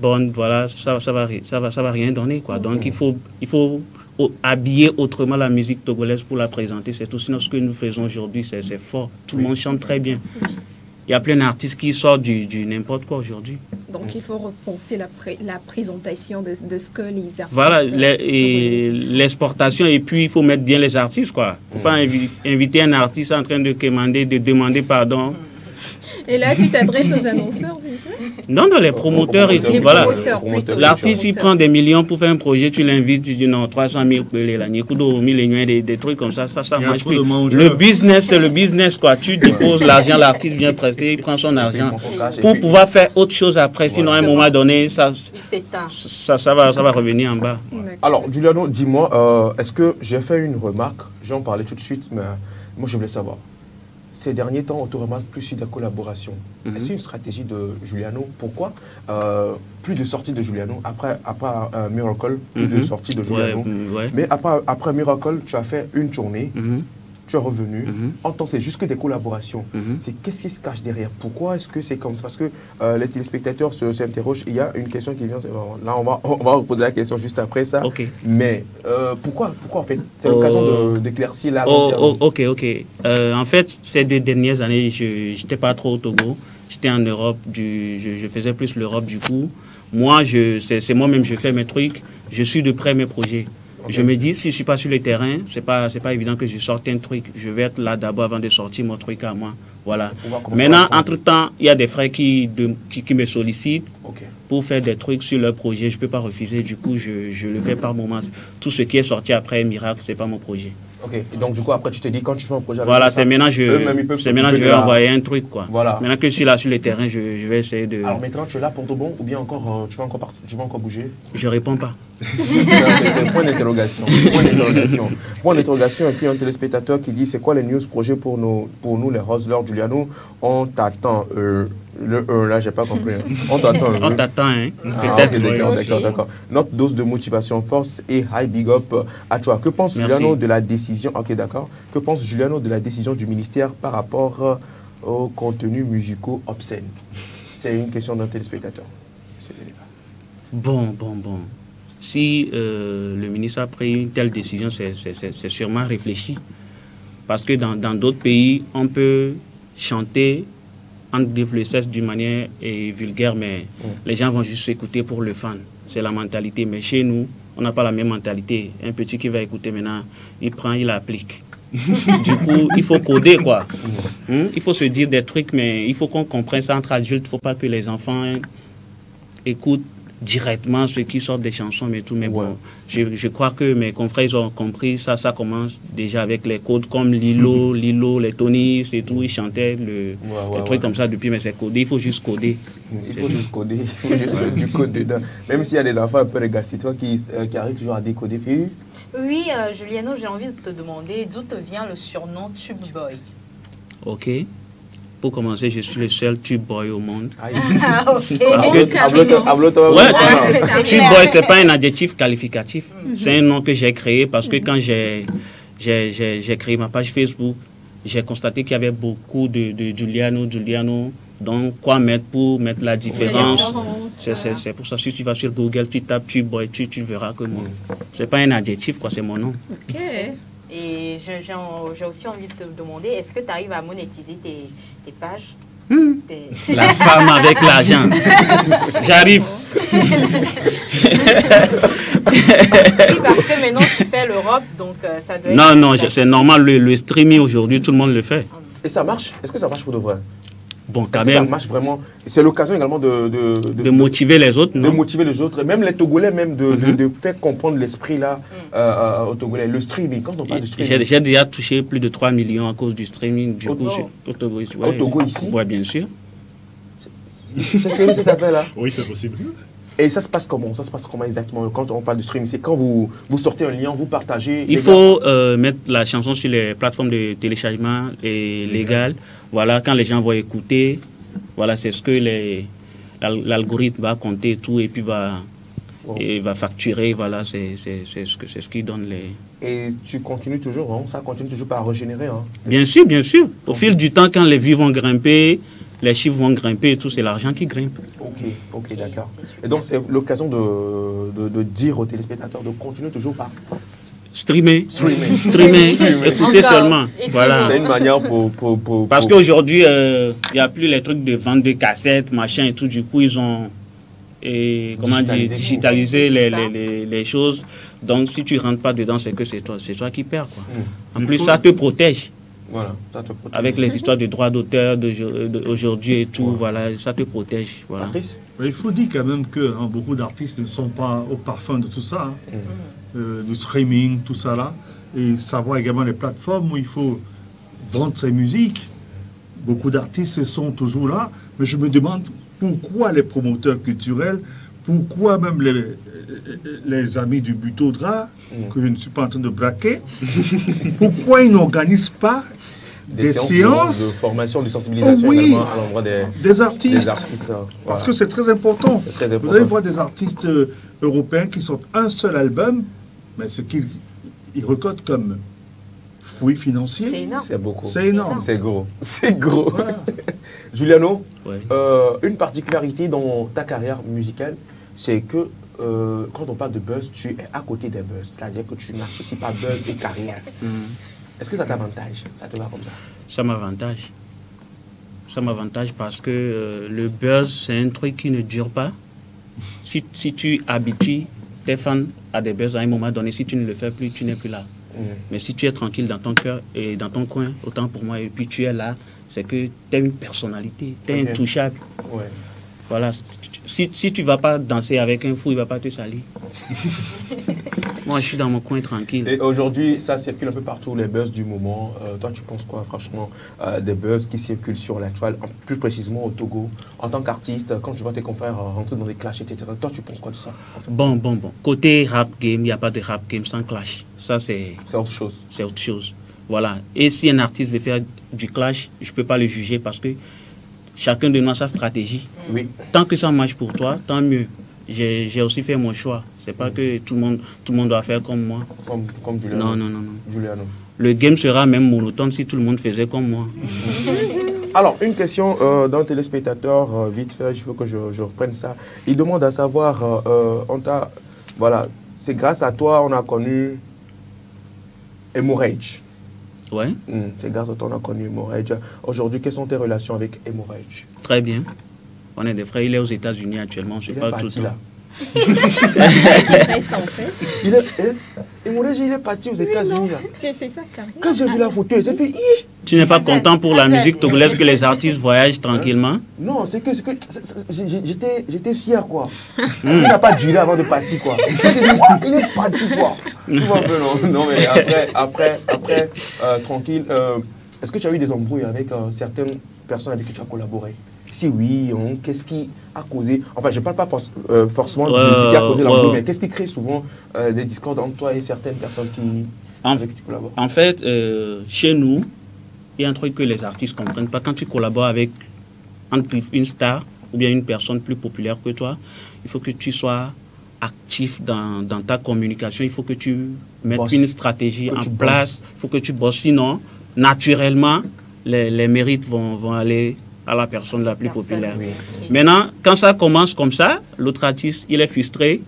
bonne, voilà, ça va rien donner, quoi. Donc, il faut habiller autrement la musique togolaise pour la présenter. C'est tout. Sinon, ce que nous faisons aujourd'hui, c'est fort. Tout le monde chante très bien. Il y a plein d'artistes qui sortent du n'importe quoi aujourd'hui.
Donc, il faut repenser la présentation de ce que les artistes...
Voilà, l'exportation, et puis il faut mettre bien les artistes, quoi. Il ne faut pas inviter un artiste en train de demander pardon.
Et là, tu t'adresses aux annonceurs, c'est ça?
Non, les promoteurs et tout. Voilà. L'artiste, il prend des millions pour faire un projet, tu l'invites, tu dis non, 300 000 des trucs comme ça, ça marche plus. Le business, c'est le business, quoi. Tu déposes l'argent, l'artiste vient prester, il prend son argent pour pouvoir faire autre chose après. Sinon, à un moment donné, ça va revenir en bas.
Alors, Juliano, dis-moi, est-ce que j'ai fait une remarque? J'en parlais tout de suite, mais moi, je voulais savoir. Ces derniers temps, on te remarque plus sur des collaborations. Est-ce une stratégie de Juliano? Pourquoi plus de sorties de Juliano? Après Miracle, plus de sorties de Juliano. Mais après Miracle, tu as fait une tournée, tu es revenu. En temps, c'est juste que des collaborations. C'est qu'est-ce qui se cache derrière? Pourquoi est-ce que c'est comme ça? Parce que les téléspectateurs s'interrogent. Il y a une question qui vient. Là, on va poser la question juste après ça. Mais pourquoi en fait? C'est l'occasion d'éclaircir la...
Ok. En fait, ces 2 dernières années, je n'étais pas trop au Togo. J'étais en Europe. Je faisais plus l'Europe du coup. Moi, c'est moi-même, je fais mes trucs. Je suis de près mes projets. Je me dis, si je ne suis pas sur le terrain, ce n'est pas évident que je sorte un truc. Je vais être là d'abord avant de sortir mon truc à moi. Voilà. Maintenant, entre-temps, il y a des frères qui me sollicitent pour faire des trucs sur leur projet. Je ne peux pas refuser. Du coup, je le fais par moment. Tout ce qui est sorti après Miracle, ce n'est pas mon projet.
Ok. Et donc, du coup, après, tu te dis, quand tu fais un projet...
Voilà, c'est maintenant je vais envoyer un truc, quoi.
Voilà.
Maintenant que je suis là sur le terrain, je vais essayer de...
Alors maintenant, tu es là pour de bon ou bien encore, tu vas encore bouger?
Je ne réponds pas.
Point d'interrogation. Point d'interrogation. Et puis un téléspectateur qui dit, c'est quoi les news projets pour nous les Roseleurs, Juliano? On t'attend. Le 1, là, j'ai pas compris. On t'attend.
On t'attend, hein.
Peut-être. D'accord. Notre dose de motivation, force et high big up à toi. Que pense Juliano de la décision? Ok, d'accord. Que pense Juliano de la décision du ministère par rapport aux contenus musicaux obscènes? C'est une question d'un téléspectateur.
Bon. Si le ministre a pris une telle décision, c'est sûrement réfléchi. Parce que dans d'autres pays, on peut chanter entre le sexe d'une manière vulgaire, mais les gens vont juste écouter pour le fan. C'est la mentalité. Mais chez nous, on n'a pas la même mentalité. Un petit qui va écouter maintenant, il prend, il applique. Du coup, il faut coder, quoi. Il faut se dire des trucs, mais il faut qu'on comprenne ça entre adultes. Il ne faut pas que les enfants écoutent directement ceux qui sortent des chansons, mais tout. Mais bon, je crois que mes confrères, ils ont compris ça. Ça commence déjà avec les codes comme Lilo, les Tony, c'est tout. Ils chantaient les trucs comme ça depuis, mais c'est codé. Il faut juste coder.
Il faut juste coder. Il faut juste mettre du code dedans. Même s'il y a des enfants un peu régassiteurs qui arrivent toujours à décoder.
Oui, Juliano, j'ai envie de te demander d'où te vient le surnom Tube Boy.
Ok. Pour commencer, je suis le seul tube boy au monde.
Ok.
Parce que tube boy, c'est pas un adjectif qualificatif. C'est un nom que j'ai créé parce que quand j'ai créé ma page Facebook, j'ai constaté qu'il y avait beaucoup de Juliano. Donc, quoi mettre pour mettre la différence? C'est pour ça, si tu vas sur Google, tu tapes tube boy, tu verras que moi. C'est pas un adjectif, quoi, c'est mon nom.
Ok. Et j'ai aussi envie de te demander, est-ce que tu arrives à monétiser tes pages?
La femme avec l'argent. J'arrive.
Oui, parce que maintenant tu fais l'Europe, donc ça doit être...
Non, c'est normal, le streaming aujourd'hui, tout le monde le fait.
Et ça marche? Est-ce que ça marche pour de vrai?
Bon, quand même.
Ça marche vraiment. C'est l'occasion également de
motiver les autres, non?
De motiver les autres. Et même les Togolais, même de faire comprendre l'esprit là aux Togolais. Le streaming, quand on parle de streaming.
J'ai déjà touché plus de 3 millions à cause du streaming. Du coup, au Togo ici? Oui, bien sûr.
C'est sérieux cette affaire-là?
Oui, c'est possible.
Et ça se passe comment? Ça se passe comment exactement quand on parle de streaming? C'est quand vous sortez un lien, vous partagez?
Il faut mettre la chanson sur les plateformes de téléchargement légales. Voilà, quand les gens vont écouter, voilà, c'est ce que l'algorithme va compter tout et puis va facturer. Voilà, c'est ce qui donne les...
Et tu continues toujours, hein? Ça continue toujours par régénérer, hein?
Bien sûr, bien sûr. Au fil du temps, quand les vues vont grimper, les chiffres vont grimper et tout, c'est l'argent qui grimpe.
Ok, d'accord. Et donc, c'est l'occasion de dire aux téléspectateurs de continuer toujours par...
Streamer. Écoutez seulement. Voilà.
C'est une manière
Parce qu'aujourd'hui, il n'y a plus les trucs de vente de cassettes, machin et tout. Du coup, ils ont digitalisé les choses. Donc, si tu ne rentres pas dedans, c'est que c'est toi qui perds, quoi. En plus, ça te protège.
Voilà, ça te protège.
Avec les histoires de droits d'auteur d'aujourd'hui et tout, voilà, ça te protège. Voilà.
Il faut dire quand même que beaucoup d'artistes ne sont pas au parfum de tout ça. Le streaming, tout ça là. Et savoir également les plateformes où il faut vendre ses musiques. Beaucoup d'artistes sont toujours là. Mais je me demande pourquoi les promoteurs culturels, pourquoi même les amis du buteau de rat, que je ne suis pas en train de braquer, pourquoi ils n'organisent pas des séances
de formation, de sensibilisation également à l'endroit
des artistes. Parce que c'est très important. Vous allez voir des artistes européens qui sortent un seul album, mais ce qu'ils recodent comme fruit financier,
c'est énorme.
C'est beaucoup.
C'est énorme.
C'est gros. C'est gros. Voilà. Juliano, une particularité dans ta carrière musicale, c'est que quand on parle de buzz, tu es à côté des buzz. C'est-à-dire que tu n'associes pas buzz et carrière. Est-ce que ça t'avantage? Ça te va comme ça?
Ça m'avantage. Ça m'avantage parce que le buzz, c'est un truc qui ne dure pas. Si tu habitues tes fans à des buzz à un moment donné, si tu ne le fais plus, tu n'es plus là. Mais si tu es tranquille dans ton cœur et dans ton coin, autant pour moi, et puis tu es là, c'est que tu as une personnalité, tu es intouchable. Voilà. Si tu ne vas pas danser avec un fou, il ne va pas te salir. Moi, je suis dans mon coin tranquille.
Et aujourd'hui, ça circule un peu partout, les buzz du moment. Toi, tu penses quoi, franchement, des buzz qui circulent sur la toile, plus précisément au Togo, en tant qu'artiste, quand tu vois tes confrères rentrer dans des clashs, etc. Toi, tu penses quoi de ça en fait?
Bon. Côté rap game, il n'y a pas de rap game sans clash. Ça, c'est
autre chose.
C'est autre chose. Voilà. Et si un artiste veut faire du clash, je ne peux pas le juger parce que chacun de nous a sa stratégie.
Oui.
Tant que ça marche pour toi, tant mieux. J'ai aussi fait mon choix. C'est pas que tout le monde doit faire comme moi.
Comme Juliano.
Non.
Juliano.
Le game sera même monotone si tout le monde faisait comme moi.
Alors, une question d'un téléspectateur, vite fait, il faut que je reprenne ça. Il demande à savoir, voilà, c'est grâce à toi on a connu Hemorrhage.
Ouais.
C'est grâce à toi on a connu Hemorrhage. Aujourd'hui, quelles sont tes relations avec Hemorrhage?
Très bien. On est des frères. Il est aux États-Unis actuellement. Je parle tout le temps.
Hemorrhage, il est parti aux États-Unis.
C'est ça, carrément.
Quand j'ai vu la photo, j'ai fait.
Tu n'es pas content pour la musique togolaise que les artistes voyagent tranquillement?
Non, c'est que j'étais fier, quoi. Il n'a pas duré avant de partir, quoi. Il est parti, quoi. Tout va un peu, non, mais après, tranquille. Est-ce que tu as eu des embrouilles avec certaines personnes avec qui tu as collaboré? Si oui, qu'est-ce qui a causé... Enfin, je ne parle pas forcément de ce qui a causé l'embrouille, mais qu'est-ce qui crée souvent des discordes entre toi et certaines personnes avec qui tu collabores?
En fait, chez nous, il y a un truc que les artistes ne comprennent pas. Quand tu collabores avec une star ou bien une personne plus populaire que toi, il faut que tu sois actif dans ta communication. Il faut que tu mettes une stratégie en place. Il faut que tu bosses. Sinon, naturellement, les mérites vont aller à la personne la plus populaire. Oui. Maintenant, quand ça commence comme ça, l'autre artiste, il est frustré.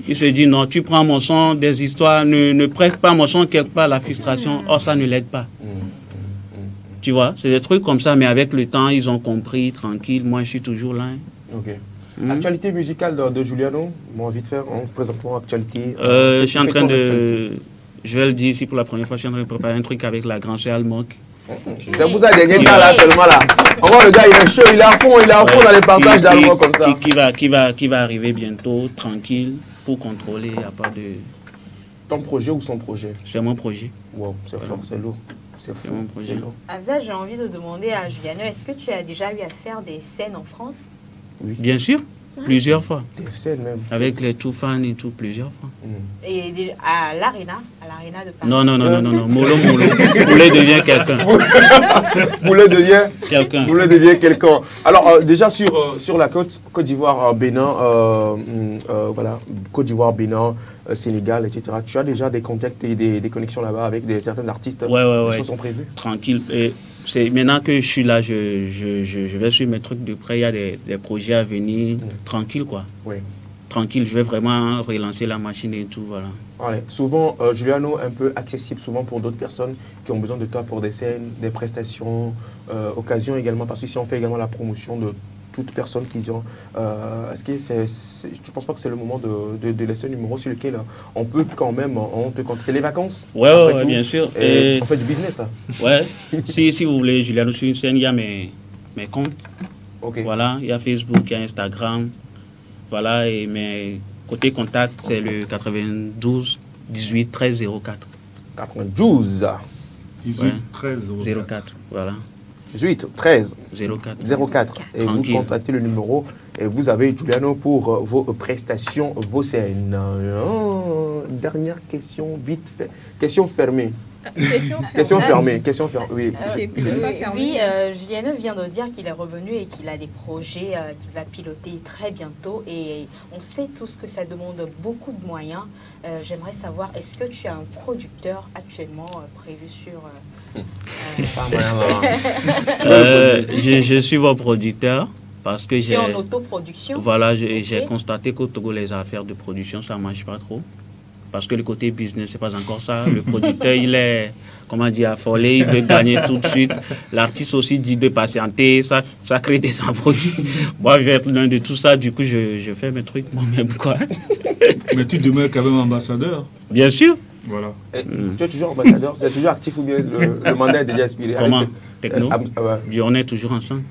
Il se dit, non, tu prends mon son, des histoires, ne presse pas mon son quelque part, la frustration. Oh, ça ne l'aide pas. Tu vois, c'est des trucs comme ça, mais avec le temps, ils ont compris, tranquille. Moi, je suis toujours là.
Ok. Actualité musicale de Juliano, moi, vite fait, présentement, actualité.
Je suis en train de... Je vais le dire ici pour la première fois, je suis en train de préparer un truc avec la grande sœur Almoc.
C'est pour ça, dernier temps là, seulement là. On voit le gars, il est chaud, il est à fond dans les partages d'Almoc comme ça.
Qui va arriver bientôt, tranquille, pour contrôler, il n'y a pas de...
Ton projet ou son projet?
C'est mon projet.
Wow, c'est fort, c'est lourd. C'est
mon projet.
Afza, j'ai envie de demander à Juliano, est-ce que tu as déjà eu à faire des scènes en France?
Oui. Bien sûr, plusieurs fois.
Des scènes même.
Avec les tout fans et tout, plusieurs fois.
Et à l'Arena de Paris?
Non. Molo. Moulet devient quelqu'un.
Moulet devient quelqu'un. Alors, déjà sur la Côte d'Ivoire, Bénin, voilà, Côte d'Ivoire, Bénin, Sénégal, etc. Tu as déjà des contacts et des connexions là-bas avec certains artistes?
Ouais.
Les choses sont prévues?
Tranquille. Et c'est maintenant que je suis là, je vais suivre mes trucs de près. Il y a des projets à venir. Tranquille, quoi.
Oui.
Tranquille, je vais vraiment relancer la machine et tout, voilà.
Allez, souvent, Juliano, un peu accessible souvent pour d'autres personnes qui ont besoin de toi pour des scènes, des prestations, occasions également, parce que si on fait également la promotion de toute personne qui vient, est-ce que tu ne penses pas que c'est le moment de laisser un numéro sur lequel on peut quand même, c'est les vacances?
Ouais, bien sûr.
Et on fait du business, ça.
Ouais, si vous voulez, Juliano, sur une scène, il y a mes comptes.
Okay.
Voilà, il y a Facebook, il y a Instagram. Voilà, et mes côté contact, c'est le 92 18 13 04.
92
18 13
04. Voilà.
18 13
04.
Et vous contactez le numéro et vous avez Juliano pour vos prestations, vos scènes. Dernière question, vite fait. Question fermée. Question fermée. Oui.
Oui, Juliano vient de dire qu'il est revenu et qu'il a des projets qu'il va piloter très bientôt. Et on sait tous que ça demande beaucoup de moyens. J'aimerais savoir, est-ce que tu as un producteur actuellement prévu sur...
je suis votre producteur parce que j'ai...
en autoproduction?
Voilà, j'ai constaté qu'au Togo, les affaires de production, ça ne marche pas trop. Parce que le côté business, ce n'est pas encore ça. Le producteur, il est, comment dire, affolé, il veut gagner tout de suite. L'artiste aussi dit de patienter, ça crée des embrouilles. Moi, je vais être loin de tout ça, du coup, je fais mes trucs moi-même, quoi.
Mais tu demeures quand même ambassadeur.
Bien sûr.
Voilà.
Tu es toujours ambassadeur? Tu es toujours actif ou bien le mandat est déjà expiré?
Comment? Techno? On est toujours ensemble.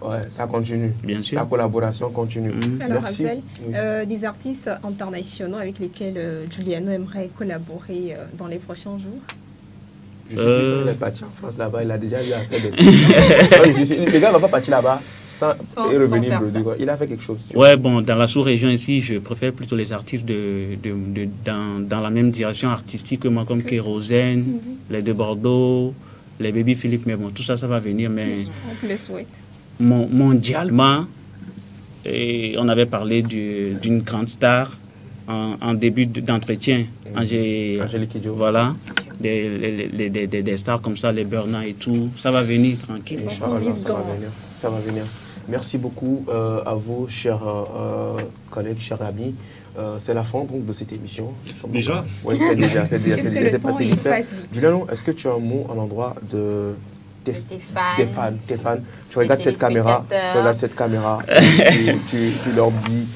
Ouais, ça continue.
Bien sûr.
La collaboration continue.
Alors,
Merci.
Afzal, des artistes internationaux avec lesquels Giuliano aimerait collaborer dans les prochains jours?
Je suis sûr qu'il est parti en France là-bas, il a déjà eu à faire des trucs. Le gars ne va pas partir là-bas sans revenir. Il a fait quelque chose.
Ouais, bon, dans la sous-région ici, je préfère plutôt les artistes dans la même direction artistique que moi, comme Kérosène, les de Bordeaux, les Baby Philippe, mais bon, tout ça, ça va venir. Mais
on te le souhaite.
Mondialement, et on avait parlé d'une grande star en début d'entretien.
Angélique Kidjo.
Voilà. Des stars comme ça, les Burna et tout, ça va venir tranquille.
Ça va venir. Merci beaucoup à vous, chers collègues, chers amis. C'est la fin donc, de cette émission.
Déjà?
Oui, c'est déjà. C'est passé vite fait. Giuliano, est-ce que tu as un mot à l'endroit de tes fans? Tu regardes cette caméra, tu leur dis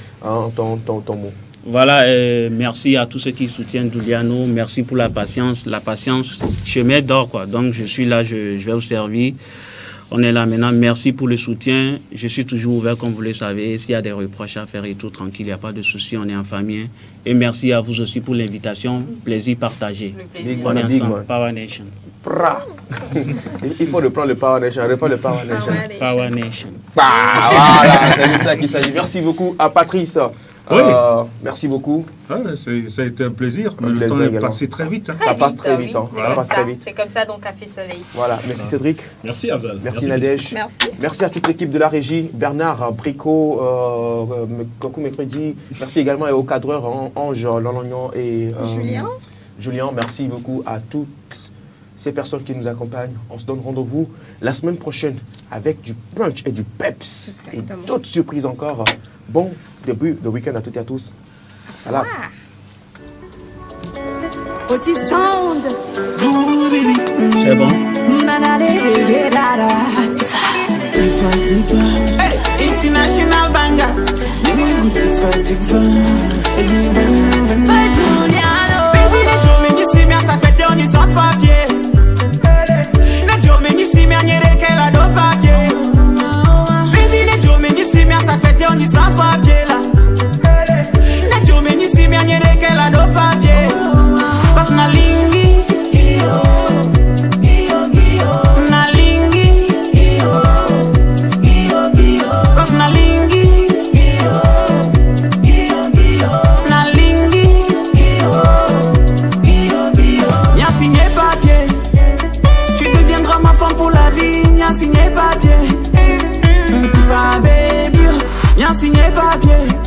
ton mot.
Voilà, merci à tous ceux qui soutiennent Giuliano. Merci pour la patience. La patience, chemin d'or, quoi. Donc, je suis là, je vais vous servir. On est là maintenant. Merci pour le soutien. Je suis toujours ouvert, comme vous le savez. S'il y a des reproches à faire et tout, tranquille, il n'y a pas de souci. On est en famille. Et merci à vous aussi pour l'invitation. Plaisir partagé. On est ensemble. Power Nation.
Il faut reprendre le Power Nation.
Power Nation.
Voilà, c'est de ça qu'il s'agit. Merci beaucoup à Patrice.
Oui.
Merci beaucoup.
Ça a été un plaisir. Le temps est passé très vite.
Ça passe très vite.
C'est comme ça, donc Café Soleil.
Voilà, merci Cédric.
Merci Afzal.
Merci Nadège. Merci à toute l'équipe de la régie. Bernard, Brico, Coco Mercredi. Merci également aux cadreurs Ange, Lolognon et Julien. Merci beaucoup à toutes ces personnes qui nous accompagnent. On se donne rendez-vous la semaine prochaine avec du punch et du peps. Exactement. Et d'autres surprises encore. Bon début de week-end à toutes et à tous. Salam.
C'est bon.
International banger. Signé papier,